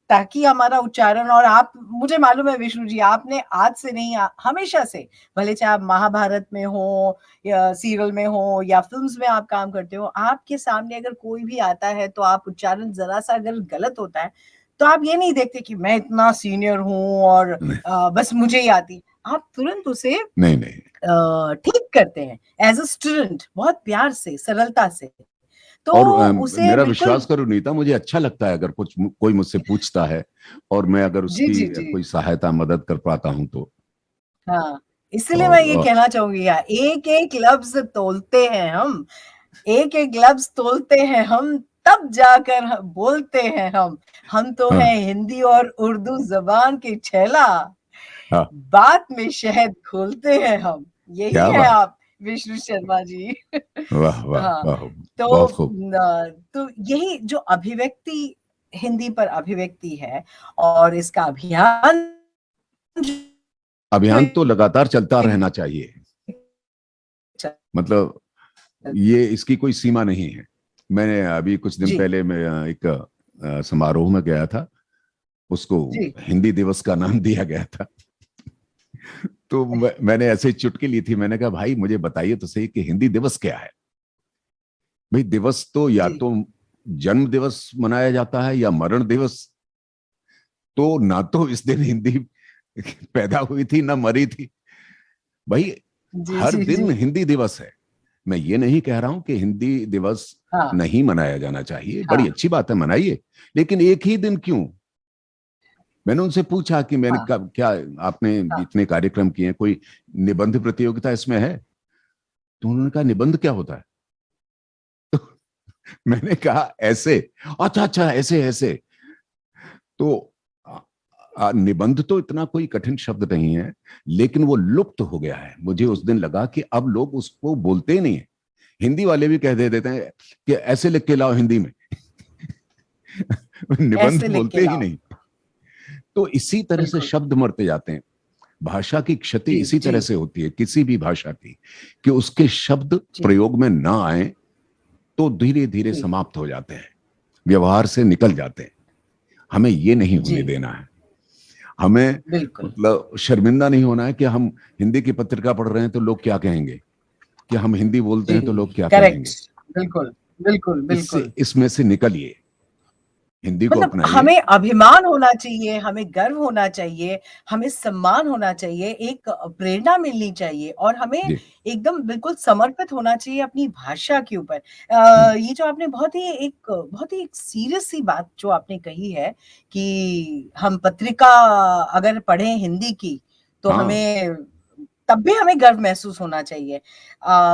ताकि हमारा उच्चारण, और आप, मुझे मालूम है विष्णु जी, आपने आज से नहीं, हमेशा से, भले चाहे आप महाभारत में हो या सीरियल में हो या फिल्म्स में आप काम करते हो, आपके सामने अगर कोई भी आता है तो आप उच्चारण जरा सा अगर गलत होता है तो आप ये नहीं देखते कि मैं इतना सीनियर हूं और बस मुझे ही आती, आप तुरंत उसे नहीं ठीक करते हैं एज अ स्टूडेंट, बहुत प्यार से, सरलता से। तो और उसे मेरा विश्वास करो नीता, मुझे अच्छा लगता है अगर कोई मुझसे पूछता है और मैं अगर उसकी कोई सहायता मदद कर पाता हूं तो। हाँ, इसलिए मैं ये कहना चाहूंगी, एक एक लफ्ज तोलते हैं हम, एक एक लफ्ज तोलते हैं हम, तब जाकर बोलते हैं हम तो हैं हिंदी और उर्दू जबान के छैला, बात में शहद खोलते हैं हम, यही है आप विष्णु शर्मा जी। वाह वाह वाह, तो तो यही जो अभिव्यक्ति, हिंदी पर अभिव्यक्ति है, और इसका अभियान तो लगातार चलता रहना चाहिए, मतलब ये इसकी कोई सीमा नहीं है। मैंने अभी कुछ दिन पहले मैं एक समारोह में गया था, उसको हिंदी दिवस का नाम दिया गया था। तो मैंने ऐसे चुटकी ली थी, मैंने कहा भाई मुझे बताइए तो सही कि हिंदी दिवस क्या है। भाई दिवस तो या तो जन्म दिवस मनाया जाता है या मरण दिवस, तो ना तो इस दिन हिंदी पैदा हुई थी ना मरी थी। भाई हर दिन हिंदी दिवस है। मैं ये नहीं कह रहा हूं कि हिंदी दिवस नहीं मनाया जाना चाहिए, बड़ी अच्छी बात है, मनाइए, लेकिन एक ही दिन क्यों। मैंने उनसे पूछा कि मैंने क्या आपने जितने कार्यक्रम किए कोई निबंध प्रतियोगिता इसमें है, तो उन्होंने कहा निबंध क्या होता है। तो मैंने कहा ऐसे, अच्छा ऐसे ऐसे। तो निबंध तो इतना कोई कठिन शब्द नहीं है, लेकिन वो लुप्त हो गया है। मुझे उस दिन लगा कि अब लोग उसको बोलते ही नहीं है। हिंदी वाले भी कह देते हैं कि ऐसे लिख के लाओ हिंदी में। निबंध ऐसे लिख के बोलते ही लाओ। नहीं। तो इसी तरह से बिल्कुल। शब्द मरते जाते हैं। भाषा की क्षति जी, इसी जी, तरह से होती है किसी भी भाषा की, कि उसके शब्द जी, प्रयोग में ना आए तो धीरे धीरे जी, समाप्त हो जाते हैं, व्यवहार से निकल जाते हैं। हमें ये नहीं जी, होने देना है। हमें बिल्कुल। मतलब शर्मिंदा नहीं होना है कि हम हिंदी की पत्रिका पढ़ रहे हैं तो लोग क्या कहेंगे, कि हम हिंदी बोलते जी, हैं तो लोग क्या करेक्ट। कहेंगे। बिल्कुल, बिल्कुल, इससे बिल्कुल। इसमें से निकलिए, हिंदी को मतलब अपनाइए। हमें अभिमान होना चाहिए, हमें गर्व होना चाहिए, हमें सम्मान होना चाहिए, एक प्रेरणा मिलनी चाहिए और हमें जी। एकदम बिल्कुल समर्पित होना चाहिए अपनी भाषा के ऊपर। हम्म, ये जो आपने बहुत ही एक सीरियस सी बात जो आपने कही है कि हम पत्रिका अगर पढ़ें हिंदी की, तो हाँ। हमें तब भी हमें गर्व महसूस होना चाहिए।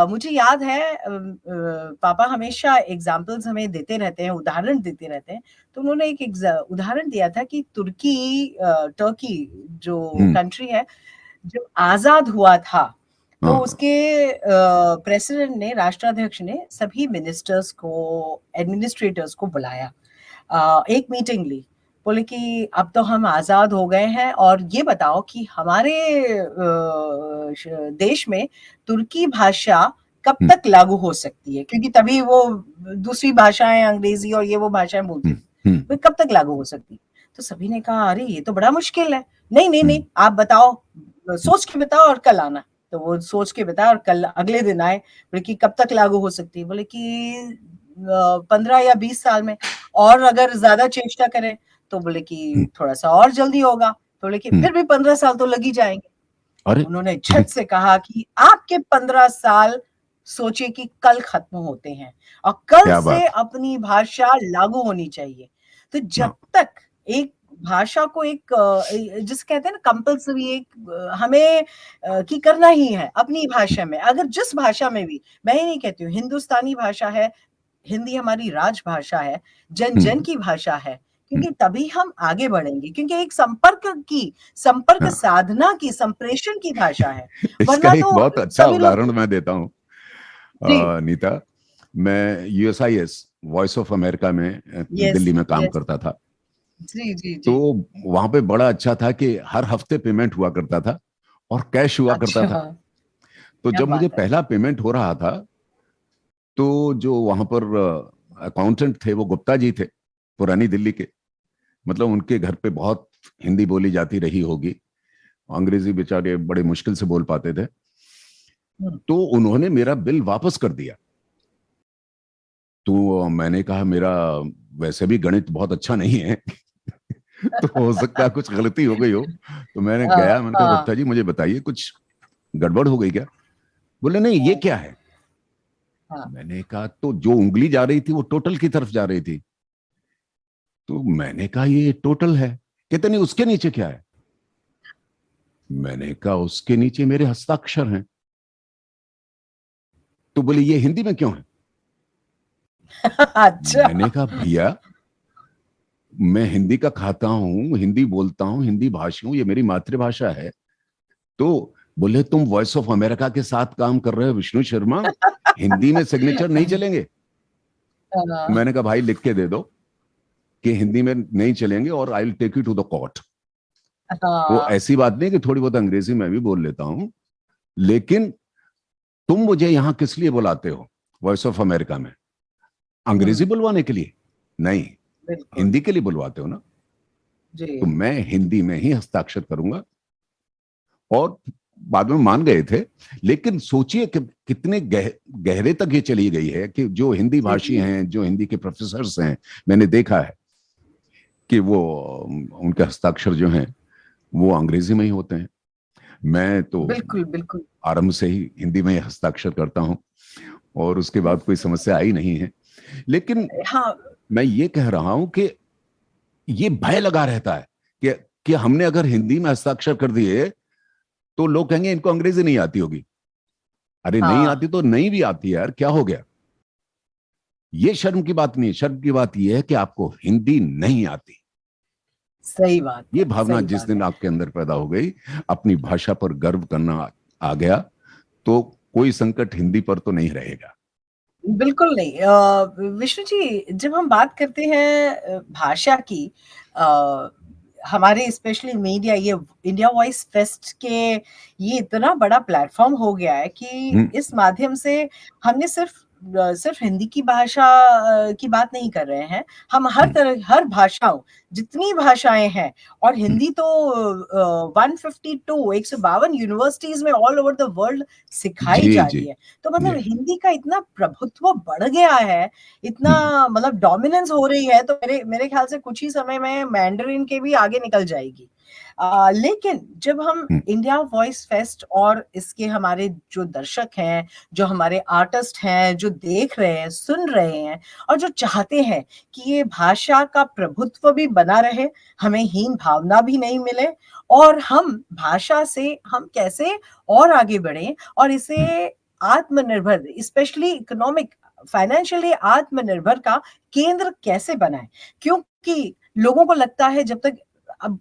मुझे याद है पापा हमेशा एग्ज़ाम्पल्स हमें देते रहते हैं, उदाहरण देते रहते हैं। तो उन्होंने एक उदाहरण दिया था कि टर्की जो हम्म। कंट्री है, जब आज़ाद हुआ था, तो हाँ। उसके प्रेसिडेंट ने, राष्ट्राध्यक्ष ने सभी मिनिस्टर्स को, एडमिनिस्ट्रेटर्स को बुलाया। एक मीटिंग ली। बोले कि अब तो हम आज़ाद हो गए हैं और ये बताओ कि हमारे देश में तुर्की भाषा कब हम्म। तक लागू हो सकती है? क्योंकि तभी वो दूसरी भाषाएँ अंग्रेज़ी और ये वो भाषाएँ बोलती हम्म। थी। हम्म। वो कब तक लागू हो सकती है? तो सभी ने कहा, "अरे! ये तो बड़ा मुश्किल है। नहीं, नहीं, नहीं, हम्म। आप बताओ, हम्म। सोच के बताओ और कल आना।" तो वो सोच के बताया और कल अगले दिन आए। बोले कि, "कब तक लागू हो सकती है?" बोले कि 15 या 20 साल में। और अगर ज़्यादा चेष्टा करें, तो बोले हम्म। कि थोड़ा-सा और जल्दी होगा। तो बोले कि हम्म। फिर भी 15 साल तो लग ही जाएँगे। अरे! उन्होंने झट से कहा कि आपके 15 साल सोचिए कि कल खत्म होते हैं और कल क्या से बात। अपनी भाषा लागू होनी चाहिए। तो जब हाँ। तक एक भाषा को एक जिसे कहते हैं ना कंपल्सरी हमें कि करना ही है अपनी भाषा में। अगर जिस भाषा में भी, मैं ये नहीं कहती हूँ हिंदुस्तानी भाषा है, हिंदी हमारी राजभाषा है, जन-जन हम्म। की भाषा है, हम्म। क्योंकि तभी हम आगे बढ़ेंगे क्योंकि एक संपर्क हाँ। साधना की, संप्रेषण की भाषा है, इसका वरना एक तो बहुत अच्छा सभी लोग उदाहरण मैं देता हूँ जी, नीता। मैं यूएसआईएस, वॉइस ऑफ अमेरिका में यस, दिल्ली में काम यस, करता था। जी, जी, तो जी। वहां पे बड़ा अच्छा था कि हर हफ्ते पेमेंट हुआ करता था और कैश हुआ करता अच्छा, था। तो क्या जब मुझे बात है! पहला पेमेंट हो रहा था, तो जो वहां पर अकाउंटेंट थे वो गुप्ता जी थे, पुरानी दिल्ली के। मतलब उनके घर पे बहुत हिंदी बोली जाती रही होगी, अंग्रेजी बेचारे बड़े मुश्किल से बोल पाते थे। हुँ। तो उन्होंने मेरा बिल वापस कर दिया। तो मैंने कहा मेरा वैसे भी गणित बहुत अच्छा नहीं है तो हो सकता है कुछ गलती हो गई हो। तो मैंने हाँ, गया, मैंने कहा हाँ, गुप्ता जी मुझे बताइए कुछ गड़बड़ हो गई क्या। बोले नहीं ये हाँ, क्या है। हाँ। मैंने कहा तो जो उंगली जा रही थी वो टोटल की तरफ जा रही थी। तो मैंने कहा ये टोटल है। कहते नहीं उसके नीचे क्या है। मैंने कहा उसके नीचे मेरे हस्ताक्षर हैं। तो बोले ये हिंदी में क्यों है। मैंने अच्छा। कहा भैया मैं हिंदी का खाता हूं, हिंदी बोलता हूं, हिंदी भाषी हूं, ये मेरी मातृभाषा है। तो बोले तुम वॉइस ऑफ अमेरिका के साथ काम कर रहे हो विष्णु शर्मा, हिंदी में सिग्नेचर नहीं चलेंगे। तो हाँ, मैंने कहा भाई लिख के दे दो कि हिंदी में नहीं चलेंगे और I will take you to the court. वो हाँ, ऐसी बात नहीं कि थोड़ी बहुत अंग्रेजी मैं भी बोल लेता हूं, लेकिन तुम मुझे यहां किस लिए बुलाते हो वॉइस ऑफ अमेरिका में, अंग्रेजी हुँ, बुलवाने के लिए नहीं, बिल्कुल, हिंदी के लिए बुलवाते हो ना। तो जी, मैं हिंदी में ही हस्ताक्षर करूंगा। और बाद में मान गए थे। लेकिन सोचिए कि कितने गहरे तक ये चली गई है कि जो हिंदी जी, भाषी जी, हैं, जो हिंदी के प्रोफेसर्स हैं, मैंने देखा है कि वो उनके हस्ताक्षर जो हैं वो अंग्रेजी में ही होते हैं। मैं तो बिल्कुल, बिल्कुल। आरंभ से ही हिंदी में ही हस्ताक्षर करता हूं और उसके बाद कोई समस्या आई नहीं है। लेकिन हाँ, मैं ये कह रहा हूं कि ये भय लगा रहता है कि हमने अगर हिंदी में हस्ताक्षर कर दिए तो लोग कहेंगे इनको अंग्रेजी नहीं आती होगी। अरे नहीं हाँ, आती तो नहीं भी आती है यार, क्या हो गया। ये शर्म की बात नहीं है, शर्म की बात यह है कि आपको हिंदी नहीं आती। ये भावना सही जिस बात दिन है। आपके अंदर पैदा हो गई, अपनी भाषा पर गर्व करना आ गया, तो कोई संकट हिंदी पर तो नहीं रहेगा। बिल्कुल नहीं। विष्णु जी, जब हम बात करते हैं भाषा की, अ, हमारे स्पेशली मीडिया, ये इंडिया वॉइस फेस्ट के, ये इतना बड़ा प्लेटफ़ॉर्म हो गया है कि हम्म, इस माध्यम से हमने सिर्फ़ हिंदी की भाषा की बात नहीं कर रहे हैं। हम हर हम्म, तरह, हर भाषाओं, जितनी भाषाएँ हैं, और हम्म, हिंदी तो 152 152 यूनिवर्सिटीज़ में ऑल ओवर द वर्ल्ड सिखाई जी जा जी रही है। तो मतलब जी। हिंदी का इतना प्रभुत्व बढ़ गया है, इतना हम्म, मतलब डोमिनेंस हो रही है, तो मेरे मेरे ख्याल से कुछ ही समय में मैंडरिन के भी आगे निकल जाएगी। लेकिन जब हम हम्म, इंडिया वॉइस फेस्ट और इसके हमारे जो दर्शक हैं, जो हमारे आर्टिस्ट हैं, जो देख रहे हैं, सुन रहे हैं और जो चाहते हैं कि ये भाषा का प्रभुत्व भी बना रहे, हमें हीन भावना भी नहीं मिले, और हम भाषा से हम कैसे और आगे बढ़ें और इसे हम्म, आत्मनिर्भर, स्पेशली इकोनॉमिक, फाइनेंशियली आत्मनिर्भर का केंद्र कैसे बनाएँ? क्योंकि लोगों को लगता है जब तक अब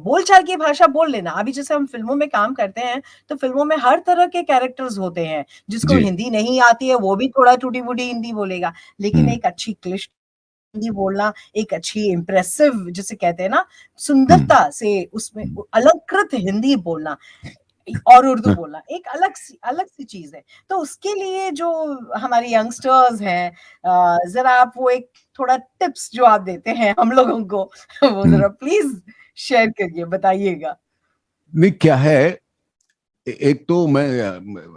बोलचाल की भाषा बोल लेना, अभी जैसे हम फ़िल्मों में काम करते हैं, तो फ़िल्मों में हर तरह के कैरेक्टर्स होते हैं, जिसको जी। हिंदी नहीं आती है, वो भी थोड़ा टूटी-फूटी हिंदी बोलेगा। लेकिन हम्म, एक अच्छी क्लिष्ट हिंदी बोलना, एक अच्छी इम्प्रेसिव जिसे कहते हैं ना, हम्म, सुंदरता से उसमें अलंकृत हिंदी बोलना और उर्दू बोलना एक अलग सी चीज़ है। तो उसके लिए जो हमारी यंगस्टर्स हैं, ज़रा आप वो एक थोड़ा टिप्स जो आप देते हैं हम लोगों को, वो हम्म। ज़रा प्लीज़ शेयर करिए, बताइएगा। नहीं, क्या है, एक तो मैं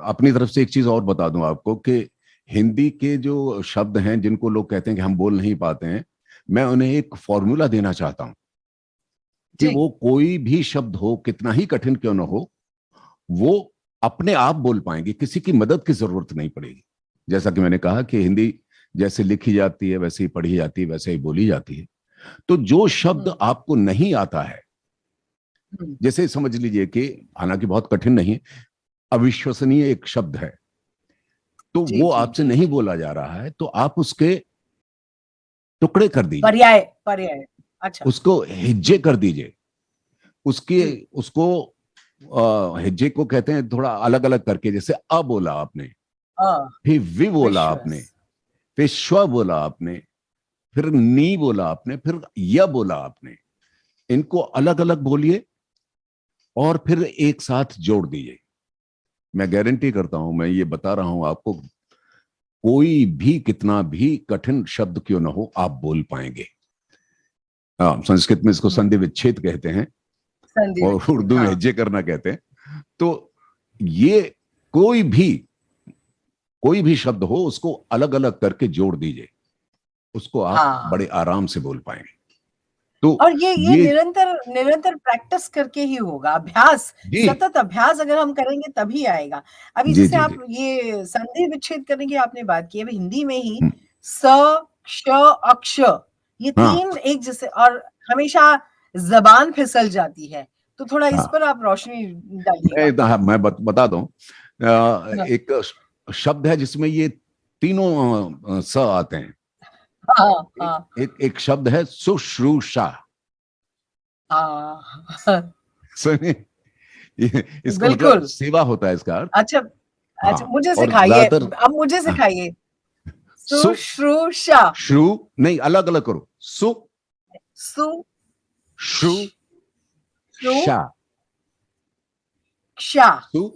अपनी तरफ से एक चीज और बता दूं आपको कि हिंदी के जो शब्द हैं जिनको लोग कहते हैं कि हम बोल नहीं पाते हैं, मैं उन्हें एक फॉर्मूला देना चाहता हूं कि जी। वो कोई भी शब्द हो, कितना ही कठिन क्यों ना हो, वो अपने आप बोल पाएंगे, किसी की मदद की जरूरत नहीं पड़ेगी। जैसा कि मैंने कहा कि हिंदी जैसे लिखी जाती है वैसे ही पढ़ी जाती है, वैसे ही बोली जाती है। तो जो शब्द हुँ, आपको नहीं आता है, हुँ। जैसे समझ लीजिए कि हालांकि बहुत कठिन नहीं, अविश्वसनीय एक शब्द है, तो जी, वो जी, आपसे जी, नहीं जी। बोला जा रहा है, तो आप उसके टुकड़े कर दीजिए, पर्याय पर्याय, अच्छा। उसको हिज्जे हुँ, कर दीजिए, उसके जी। उसको हिज्जे को कहते हैं थोड़ा अलग अलग करके, जैसे अ बोला आपने, अ, फिर वि बोला विश्वस। आपने, फिर श्व बोला आपने, फिर नी बोला आपने, फिर य बोला आपने। इनको अलग अलग बोलिए और फिर एक साथ जोड़ दीजिए। मैं गारंटी करता हूं, मैं ये बता रहा हूं आपको, कोई भी कितना भी कठिन शब्द क्यों ना हो आप बोल पाएंगे। हाँ, संस्कृत में इसको हुँ, संधि विच्छेद कहते हैं संधि और विच्छेद, उर्दू में हाँ। हेज्जे करना कहते हैं। तो ये कोई भी कोई भी शब्द हो, उसको अलग अलग करके जोड़ दीजिए, उसको आप हाँ। बड़े आराम से बोल पाएंगे। तो और ये ये, निरंतर निरंतर प्रैक्टिस करके ही होगा, अभ्यास, जी सतत अभ्यास अगर हम करेंगे तभी आएगा। अभी जी जैसे जी आप जी। ये संधि विच्छेद करने की आपने बात की, अभी हिंदी में ही हम्म, स, क्ष, अक्ष, ये हाँ 3 एक जैसे, और हमेशा ज़बान फिसल जाती है। तो थोड़ा इस हाँ। पर आप रोशनी डालिएगा। मैं बता दूं, हाँ, एक शब्द है जिसमें ये तीनों स आते हैं। हाँ, एक हाँ, एक एक शब्द है सुश्रूषा। हाँ। सुनिए, इसका मतलब बिल्कुल। सेवा होता है इसका अर्थ। अच्छा, अच्छा, हाँ, मुझे और सिखाइए, ज्यादातर, अब मुझे हाँ, सिखाइए। सु शुश्रूषा, श्रु नहीं, अलग अलग करो, सु सु, श्रु श्रु, शा, क्षा। सु।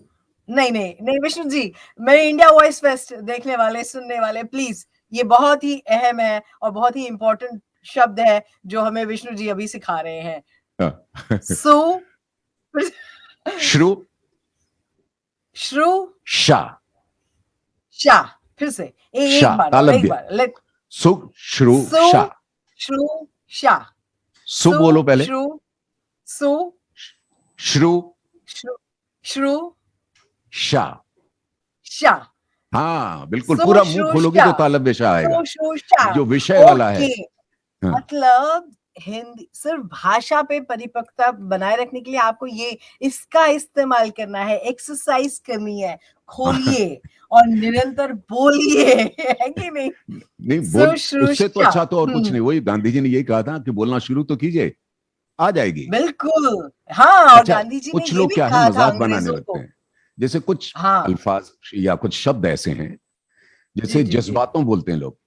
नहीं, नहीं, नहीं विष्णु जी, मेरे इंडिया वॉइस फेस्ट देखने वाले, सुनने वाले प्लीज़, ये बहुत ही अहम है और बहुत ही इम्पोर्टेंट शब्द है, जो हमें विष्णु जी अभी सिखा रहे हैं। सु, श्रु श्रु, शा, शा, फिर से शा एक बार और, एक तालव्य, बार लेट। सु श्रु सु, शा। श्रु, शा, सु सु, बोलो पहले, श्रु, सु, श्रु श्रु, श्रु, शा। शा। हाँ बिल्कुल, पूरा मुंह खोलोगी सुश्रूषा, तो तालव्य शा आएगा, सुश्रूषा, जो विषय वाला है। ओके। हाँ मतलब हिंदी सिर्फ भाषा पे परिपक्वता बनाए रखने के लिए आपको ये इसका इस्तेमाल करना है, एक्सरसाइज करनी है, खोलिए और निरंतर बोलिए, है कि नहीं? नहीं बोल, उससे तो सुश्रूषा, अच्छा तो और कुछ हुँ, नहीं, वही गांधी जी ने यही कहा था कि बोलना शुरू तो कीजिए, आ जाएगी। बिल्कुल। हाँ, और अच्छा, गांधी जी ने कुछ ये लोग भी क्या है, कहा था मजाक बनाने अंग्रेज़ों लगते को। हैं, जैसे कुछ हाँ, अल्फाज या कुछ शब्द ऐसे हैं जैसे जी जी। जज्बातों बोलते हैं लोग,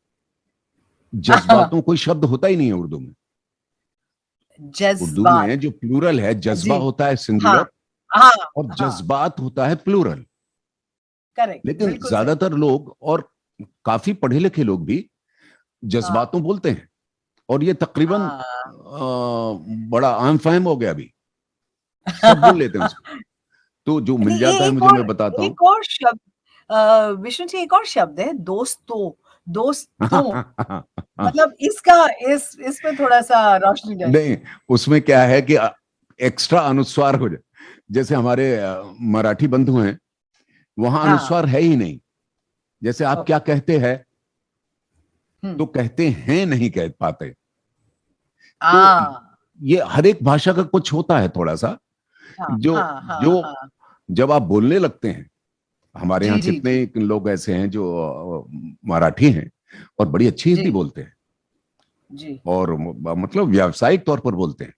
हाँ, जज्बातों कोई शब्द होता ही नहीं है उर्दू में। उर्दू जज्बात। में जो प्लूरल है, जज्बा जी। होता है हाँ सिंगुलर हाँ और हाँ। जज्बात होता है प्लूरल। करेक्ट, लेकिन बिल्कुल सही। ज्यादातर लोग और काफी पढ़े लिखे लोग भी हाँ जज्बातों बोलते हैं, और ये तकरीबन हाँ। बड़ा आम फाहम हो गया अभी, सब बोल लेते हैं उसको। तो जो मिल नहीं, जाता है मुझे, मैं बताता हूँ। एक और शब्द, विष्णु जी, एक और शब्द है दोस्तों, दोस्तों, मतलब इसका, इस पे थोड़ा-सा रोशनी नहीं, डालिए। उसमें क्या है कि एक्स्ट्रा अनुस्वार हो जाए। जैसे हमारे मराठी बंधु हैं, वहां हाँ, अनुस्वार है ही नहीं। जैसे आप क्या ओके। कहते हैं, हुँ। तो कहते हैं नहीं कह पाते। तो हाँ, ये हर एक भाषा का कुछ होता है थोड़ा सा, हाँ, जो हाँ, हाँ, जो हाँ। जब आप बोलने लगते हैं, हमारे जी, यहाँ जी, कितने जी। लोग ऐसे हैं जो मराठी हैं और बड़ी अच्छी हिंदी जी, बोलते हैं, जी। और मतलब व्यावसायिक तौर पर बोलते हैं।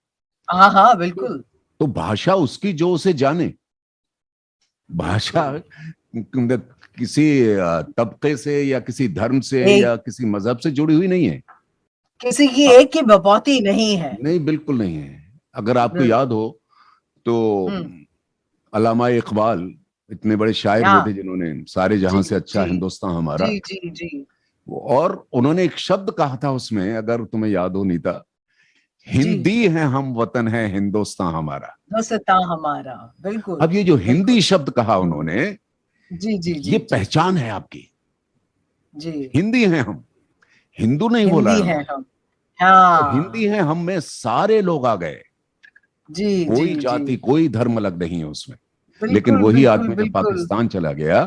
हाँ, हाँ, तो, बिल्कुल, तो भाषा उसकी जो उसे जाने, भाषा बिल्कुल। किसी तबके से या किसी धर्म से एक या किसी मजहब से जुड़ी हुई नहीं है। किसी की अ, एक की बपौती नहीं है। नहीं, बिल्कुल नहीं है। अगर आपको याद बिल्कुल। हो तो हुँ। अल्लामा इकबाल इतने बड़े शायर हुए हाँ, थे, जिन्होंने सारे जी, जहां से अच्छा जी। हिंदुस्तान हमारा, जी, जी, जी। और उन्होंने एक शब्द कहा था उसमें, अगर तुम्हें याद हो नीता, जी, हिंदी है हम, वतन है हिंदुस्तान हमारा। दोस्ता हमारा, बिल्कुल, अब ये जो हिंदी बिल्कुल। शब्द कहा हुँ। उन्होंने, जी, जी, ये जी, जी। पहचान है आपकी। जी, हिंदी है हम, हिंदू नहीं बोला हिंदी है हैं उन्होंने। हम। तो हिंदी हाँ। है हम में सारे लोग आ गए, जी, जी, कोई जी। जाति कोई धर्म अलग नहीं है उसमें। लेकिन बिल्कुल, वही बिल्कुल, आदमी जब बिल्कुल। पाकिस्तान चला गया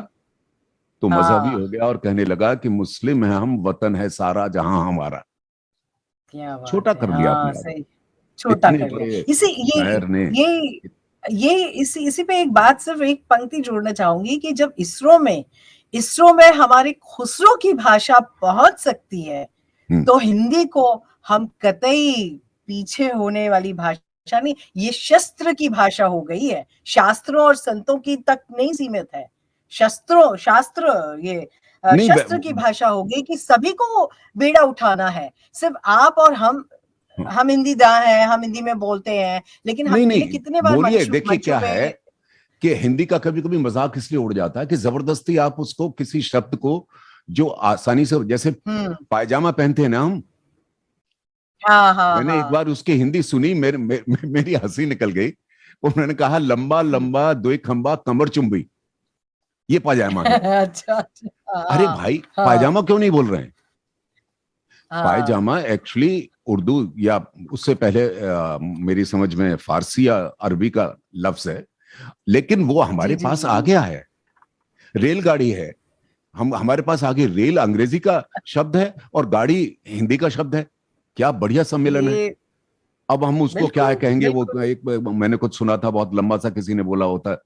तो मजहबी हाँ, हो गया और कहने लगा कि मुस्लिम है हम, वतन है सारा जहां हमारा। क्या छोटा बात है! कर दिया हाँ, अपने आप सही, को। छोटा इतने कर लिया। बड़े इसी शायर ने। ये ये इसी इसी पे एक बात, सिर्फ़ एक पंक्ति जोड़ना चाहूँगी कि जब इसरो में हमारी खुसरो की भाषा पहुँच सकती है, हम्म, तो हिंदी को हम कतई पीछे होने वाली भाषा नहीं, ये शस्त्र की भाषा हो गई है। शास्त्रों और संतों की तक नहीं सीमित है। शास्त्र, ये नहीं शस्त्र की भाषा हो गई कि सभी को बेड़ा उठाना है। सिर्फ़ आप और हम हिंदीदाँ हैं, हम हिंदी में बोलते हैं, लेकिन नहीं हमने नहीं, कितने बार बोलिए। देखिए मंचों क्या पे। है कि हिंदी का कभी कभी मजाक इसलिए उड़ जाता है कि जबरदस्ती आप उसको किसी शब्द को, जो आसानी से, जैसे हुँ। पायजामा पहनते हैं ना हम, हाँ, हाँ, मैंने एक हाँ। बार उसकी हिंदी सुनी, मेरी हंसी निकल गई। उन्होंने कहा लंबा हुँ। लंबा दो खंबा कमर चुंबी, ये पायजामा है। अच्छा, अच्छा। अरे हाँ, भाई, हाँ, पायजामा क्यों नहीं बोल रहे हैं? हाँ। पायजामा एक्चुअली उर्दू या उससे पहले मेरी समझ में फारसी या अरबी का लफ्ज है, लेकिन वो जी, हमारे जी, पास जी, आ जी। गया है। रेलगाड़ी है, हम हमारे पास आगे रेल अंग्रेजी का शब्द है और गाड़ी हिंदी का शब्द है। क्या बढ़िया सम्मेलन है। ये अब हम उसको क्या है बिल्कुल, कहेंगे, वो बिल्कुल। एक मैंने कुछ सुना था, बहुत लंबा सा किसी ने बोला होता है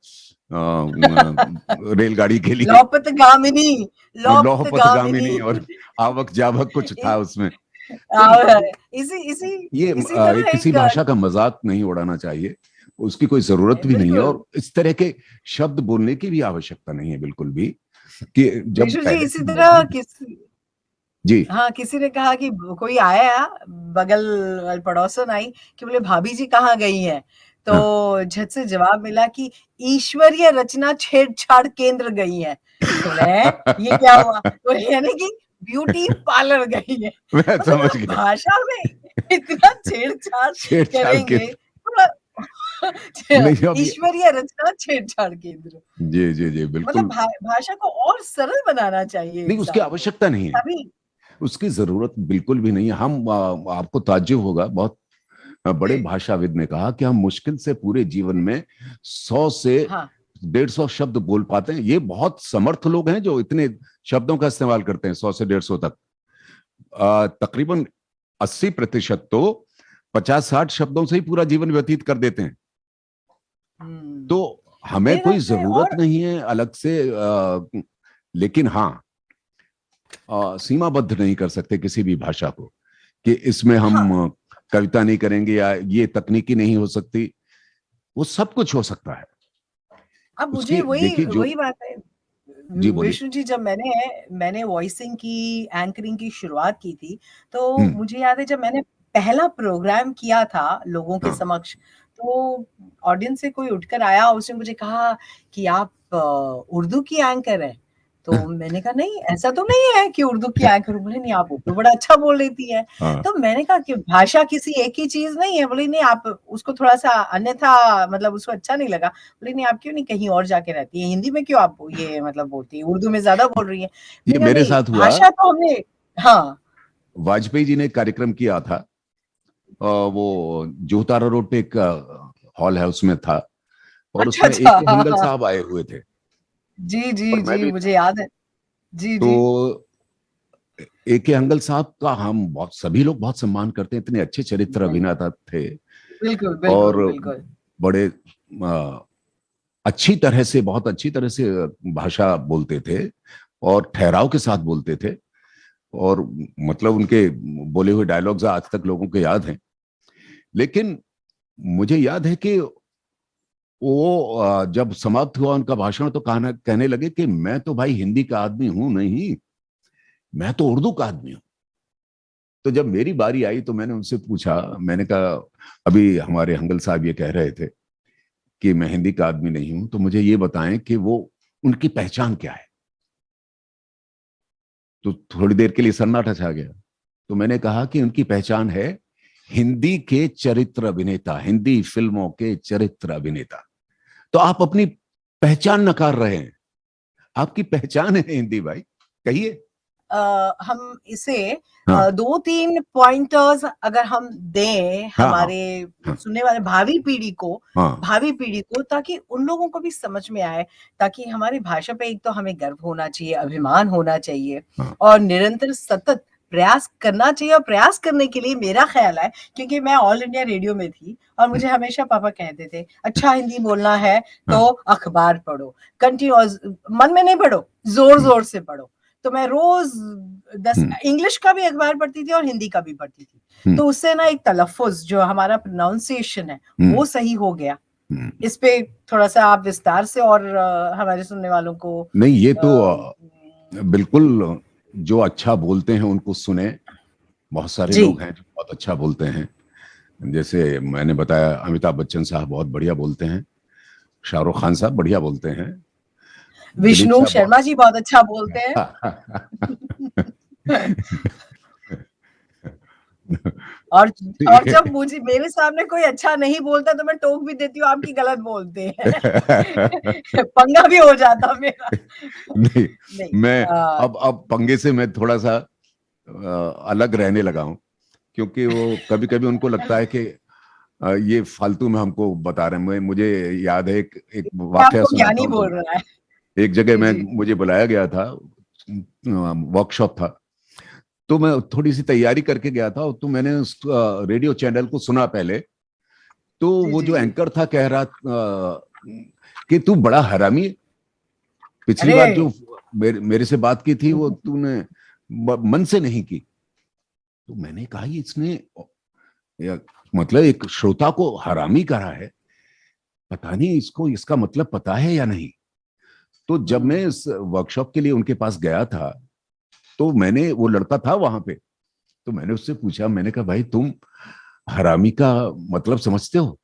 रेलगाड़ी के लिए, लौपतगामिनी, लौह लौपतगामिनी। पथगामिनी और आवक जावक कुछ इ था उसमें। तो आ इसी इसी ये इसी तरह किसी एक भाषा का मजाक नहीं उड़ाना चाहिए, उसकी कोई जरूरत भी नहीं है, बिल्कुल, और इस तरह के शब्द बोलने की भी आवश्यकता नहीं है बिल्कुल भी, कि जब विशु जी, पहले इसी से तरह मौजूद है। किसी जी। हाँ, किसी ने कहा कि कोई आया, बगल वाली पड़ोसन आई कि बोले भाभी जी कहाँ गई हैं? हाँ। तो झट से जवाब मिला कि ईश्वरीय रचना छेड़छाड़ केंद्र गई हैं। तो बोले हैं, ये क्या हुआ? बोले यानी कि ब्यूटी पार्लर गई हैं। मैं मतलब समझ आप गया, भाषा में इतना छेड़छाड़ छेड़छाड़ के। करेंगे, थोड़ा नहीं, अब ये, ईश्वरीय रचना छेड़छाड़ केंद्र। जी जी जी मतलब बिल्कुल। भाषा को और सरल बनाना चाहिए नहीं, उसकी इंसान को, आवश्यकता नहीं है, तभी। उसकी जरूरत बिल्कुल भी नहीं है। हम आपको ताज्जुब होगा, बहुत बड़े जी, भाषाविद ने कहा कि हम मुश्किल से पूरे जीवन में 100 से हाँ। 150 शब्द बोल पाते हैं। ये बहुत समर्थ लोग हैं जो इतने शब्दों का इस्तेमाल करते हैं, 100 से 150 तक। तकरीबन 80% तो 50-60 शब्दों से ही पूरा जीवन व्यतीत कर देते हैं। तो हुँ। हमें मेरे कोई ख्याल से जरूरत और नहीं है अलग से, लेकिन हाँ, सीमाबद्ध नहीं कर सकते किसी भी भाषा को कि इसमें हाँ, हम कविता नहीं करेंगे या ये तकनीकी नहीं हो सकती। वो सब कुछ हो सकता है। अब मुझे उसकी वही देखिए जो, वही बात है, जी बोलिए। विष्णु जी, जब मैंने वॉइसिंग की, एंकरिंग की शुरुआत की थी, तो हम्म। मुझे याद है जब मैंने पहला प्रोग्राम किया था लोगों के हाँ। समक्ष, तो ऑडियंस से कोई उठकर आया, उसने मुझे कहा कि आप उर्दू की एंकर हैं। तो मैंने कहा नहीं, ऐसा तो नहीं है कि उर्दू की एंकर हूँ। बोले नहीं, आप उर्दू बड़ा अच्छा बोल लेती हैं। हाँ। तो मैंने कहा कि भाषा किसी एक ही चीज़ नहीं है। बोली नहीं, आप उसको थोड़ा-सा अन्यथा, मतलब उसको अच्छा नहीं लगा। बोली नहीं, आप क्यों नहीं कहीं और जाके रहती हैं? हिंदी में क्यों आप ये मतलब बोलती हैं? उर्दू में ज़्यादा बोल रही हैं। ये मैंने कहा मेरे नहीं, साथ हुआ। भाषा तो हमने। हाँ। वाजपेयी जी ने एक कार्यक्रम किया था, वो जोतारा रोड पे एक हॉल है, उसमें था, और अच्छा, उसमें अच्छा। ए के हाँ, हंगल हाँ। साहब आए हुए थे जी, जी, और मैं जी, भी मुझे था। याद है। जी, तो जी। ए के हंगल साहब का हम बहुत, सभी लोग बहुत सम्मान करते हैं, इतने अच्छे चरित्र जी। अभिनेता थे बिल्कुल, और बिल्कुल, बिल्कुल। बड़े अच्छी तरह से, बहुत अच्छी तरह से भाषा बोलते थे और ठहराव के साथ बोलते थे, और मतलब उनके बोले हुए डायलॉग्स आज तक लोगों को याद हैं। लेकिन मुझे याद है कि वो जब समाप्त हुआ उनका भाषण, तो कहने लगे कि मैं तो भाई हिंदी का आदमी हूं नहीं, मैं तो उर्दू का आदमी हूं। तो जब मेरी बारी आई तो मैंने उनसे पूछा, मैंने कहा अभी हमारे हंगल साहब ये कह रहे थे कि मैं हिंदी का आदमी नहीं हूं, तो मुझे ये बताएं कि वो उनकी पहचान क्या है। तो थोड़ी देर के लिए सन्नाटा छा गया। तो मैंने कहा कि उनकी पहचान है हिंदी के चरित्र अभिनेता, हिंदी फिल्मों के चरित्र अभिनेता। तो आप अपनी पहचान नकार रहे हैं, आपकी पहचान है हिंदी भाई, कहिए। हम इसे हाँ 2-3 पॉइंटर्स अगर हम दें हाँ हाँ हमारे हाँ सुनने वाले हाँ भावी पीढ़ी को, ताकि उन लोगों को भी समझ में आए, ताकि हमारी भाषा पे एक तो हमें गर्व होना चाहिए, अभिमान होना चाहिए, हाँ। और निरंतर सतत प्रयास करना चाहिए। और प्रयास करने के लिए मेरा ख्याल है, क्योंकि मैं ऑल इंडिया रेडियो में थी और मुझे हमेशा पापा कहते थे, अच्छा हिंदी बोलना है तो हाँ। अखबार पढ़ो, कंटिन्यूअस, मन में नहीं पढ़ो, जोर-जोर से पढ़ो। तो मैं रोज 10 हम्म। इंग्लिश का भी अखबार पढ़ती थी और हिंदी का भी पढ़ती थी। हम्म। तो उससे ना एक तलफ़्फ़ुज़ जो हमारा प्रोनाउंसिएशन है, हम्म। वो सही हो गया। हम्म। इस पे थोड़ा-सा आप विस्तार से और हमारे सुनने वालों को नहीं, ये तो अ, बिल्कुल, जो अच्छा बोलते हैं उनको सुने। बहुत सारे जी। लोग हैं जो बहुत अच्छा बोलते हैं, जैसे मैंने बताया अमिताभ बच्चन साहब बहुत बढ़िया बोलते हैं, शाहरुख खान साहब बढ़िया बोलते हैं, दिलीप विष्णु साहब बहुत शर्मा जी बहुत अच्छा बोलते हैं। और और जब मुझे मेरे सामने कोई अच्छा नहीं बोलता तो मैं टोक भी देती हूँ, आपकी गलत बोलते हैं। पंगा भी हो जाता मेरा। नहीं, नहीं। मैं अ, अब पंगे से मैं थोड़ा सा अलग रहने लगा हूं, क्योंकि वो कभी कभी उनको लगता है कि ये फालतू में हमको बता रहे हैं। मुझे याद है एक वो वाकया आपको सुनाता ज्ञानी हूँ बोल तुम्हें। रहा है। एक जगह जी, मैं जी। मुझे बुलाया गया था, वर्कशॉप था, तो मैं थोड़ी सी तैयारी करके गया था, तो मैंने उस रेडियो चैनल को सुना पहले। तो जी, वो जी। जो एंकर था कह रहा कि तू बड़ा हरामी है। पिछली अरे! बार जो मेरे से बात की थी वो तूने मन से नहीं की। तो मैंने कहा ये इसने या, मतलब एक श्रोता को हरामी कहा है, पता नहीं इसको इसका मतलब पता है या नहीं। तो जब मैं हुँ। इस वर्कशॉप के लिए उनके पास गया था, तो मैंने, वो लड़का था वहां पे, तो मैंने उससे पूछा, मैंने कहा भाई तुम हरामी का मतलब समझते हो?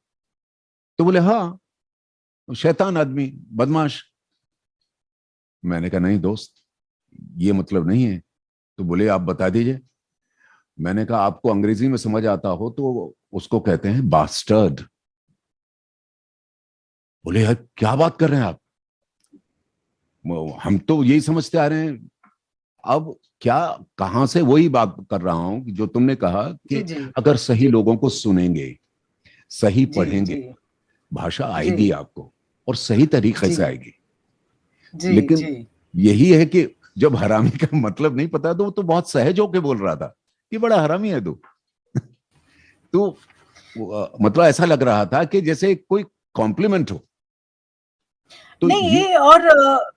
तो बोले हाँ, शैतान आदमी, बदमाश। मैंने कहा नहीं दोस्त, ये मतलब नहीं है। तो बोले आप बता दीजिए। मैंने कहा आपको अंग्रेजी में समझ आता हो तो उसको कहते हैं बास्टर्ड। बोले यार क्या बात कर रहे हैं आप, हम तो यही समझते आ रहे हैं। अब क्या, कहां से वही बात कर रहा हूं कि जो तुमने कहा जी, कि जी। अगर सही जी, लोगों को सुनेंगे, सही जी, पढ़ेंगे, जी। भाषा जी, आएगी आपको, और सही तरीके जी। से आएगी। जी, लेकिन जी। यही है कि जब हरामी का मतलब नहीं पता, तो वो तो बहुत सहज होके बोल रहा था कि बड़ा हरामी है तू। तो मतलब ऐसा लग रहा था कि जैसे कोई कॉम्प्लीमेंट हो। तो नहीं, ये ये और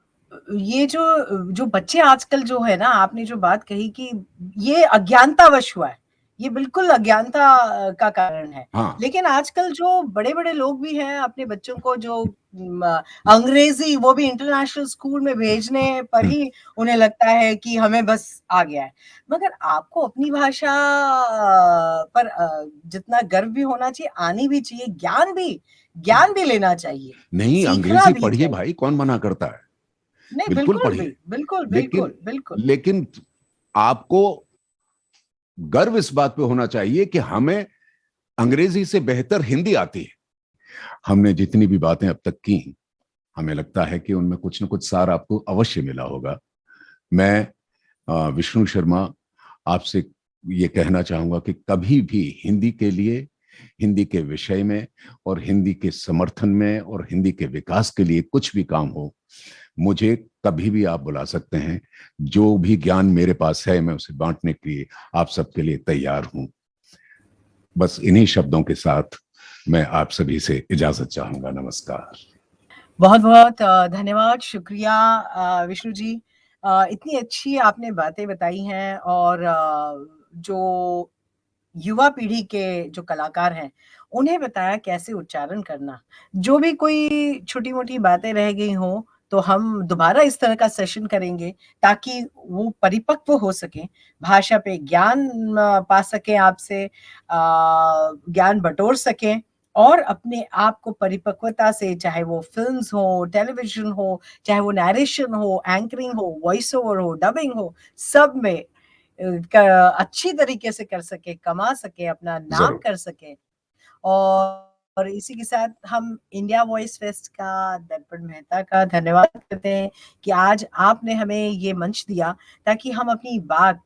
ये जो जो बच्चे आजकल जो है ना, आपने जो बात कही कि ये अज्ञानतावश हुआ है। ये बिल्कुल अज्ञानता का कारण है। हाँ। लेकिन आजकल जो बड़े-बड़े लोग भी हैं अपने बच्चों को जो अंग्रेज़ी वो भी इंटरनेशनल स्कूल में भेजने पर ही उन्हें लगता है कि हमें बस आ गया है। मगर आपको अपनी भाषा पर जितना गर्व भी होना चाहिए, आनी भी चाहिए, ज्ञान भी लेना चाहिए, नहीं, सीखना अंग्रेजी भी पढ़िए चाहिए। भाई, कौन मना करता है? नहीं, बिल्कुल बिल्कुल भी, पढ़िए। बिल्कुल, लेकिन बिल्कुल, बिल्कुल। लेकिन आपको गर्व इस बात पे होना चाहिए कि हमें अंग्रेजी से बेहतर हिंदी आती है। हमने जितनी भी बातें अब तक की, हमें लगता है कि उनमें कुछ न कुछ सार आपको अवश्य मिला होगा। मैं विष्णु शर्मा आपसे ये कहना चाहूंगा कि कभी भी हिंदी के लिए, हिंदी के विषय में और हिंदी के समर्थन में और हिंदी के विकास के लिए कुछ भी काम हो, मुझे कभी भी आप बुला सकते हैं। जो भी ज्ञान मेरे पास है मैं उसे बांटने के लिए आप सबके लिए तैयार हूं। बस इन्हीं शब्दों के साथ मैं आप सभी से इजाजत चाहूंगा। नमस्कार। बहुत-बहुत धन्यवाद, शुक्रिया विष्णु जी। इतनी अच्छी आपने बातें बताई हैं और जो युवा पीढ़ी के जो कलाकार हैं, उन्हें बताया कैसे उच्चारण करना। जो भी कोई छोटी-मोटी बातें रह गई हों, तो हम दोबारा इस तरह का सेशन करेंगे ताकि वो परिपक्व हो सकें, भाषा पे ज्ञान पा सकें आपसे, ज्ञान बटोर सकें और अपने आप को परिपक्वता से चाहे वो फ़िल्म्स हो, टेलीविज़न हो, चाहे वो नैरेशन हो, एंकरिंग हो, वॉइस ओवर हो, डबिंग हो, सब में क अच्छी तरीके से कर सकें, कमा सकें, अपना नाम जरूर। कर सकें। और इसी के साथ हम इंडिया वॉइस फेस्ट का, दर्पण मेहता का धन्यवाद करते हैं कि आज आपने हमें ये मंच दिया ताकि हम अपनी बात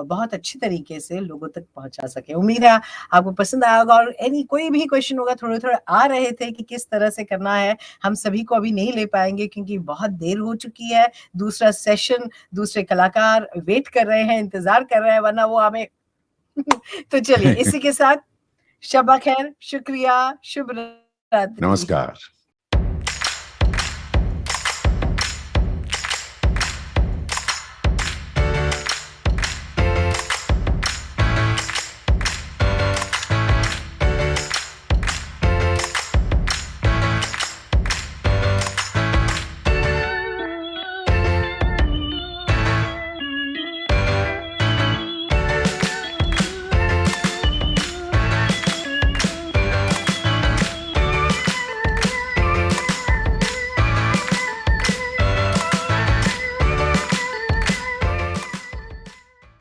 बहुत अच्छी तरीके से लोगों तक पहुँचा सकें। उम्मीद है आपको पसंद आया होगा और कोई भी क्वेश्चन होगा थोड़े-थोड़े आ रहे थे कि किस तरह से करना है, हम सभी को अभी नहीं ले पाएँगे क्योंकि बहुत देर हो चुकी है। दूसरा सेशन, दूसरे कलाकार वेट कर रहे हैं, इंतज़ार कर रहे हैं वरना वो हमें तो चलिए इसी के साथ शब्बा खैर, शुक्रिया, शुभ रात्रि। नमस्कार।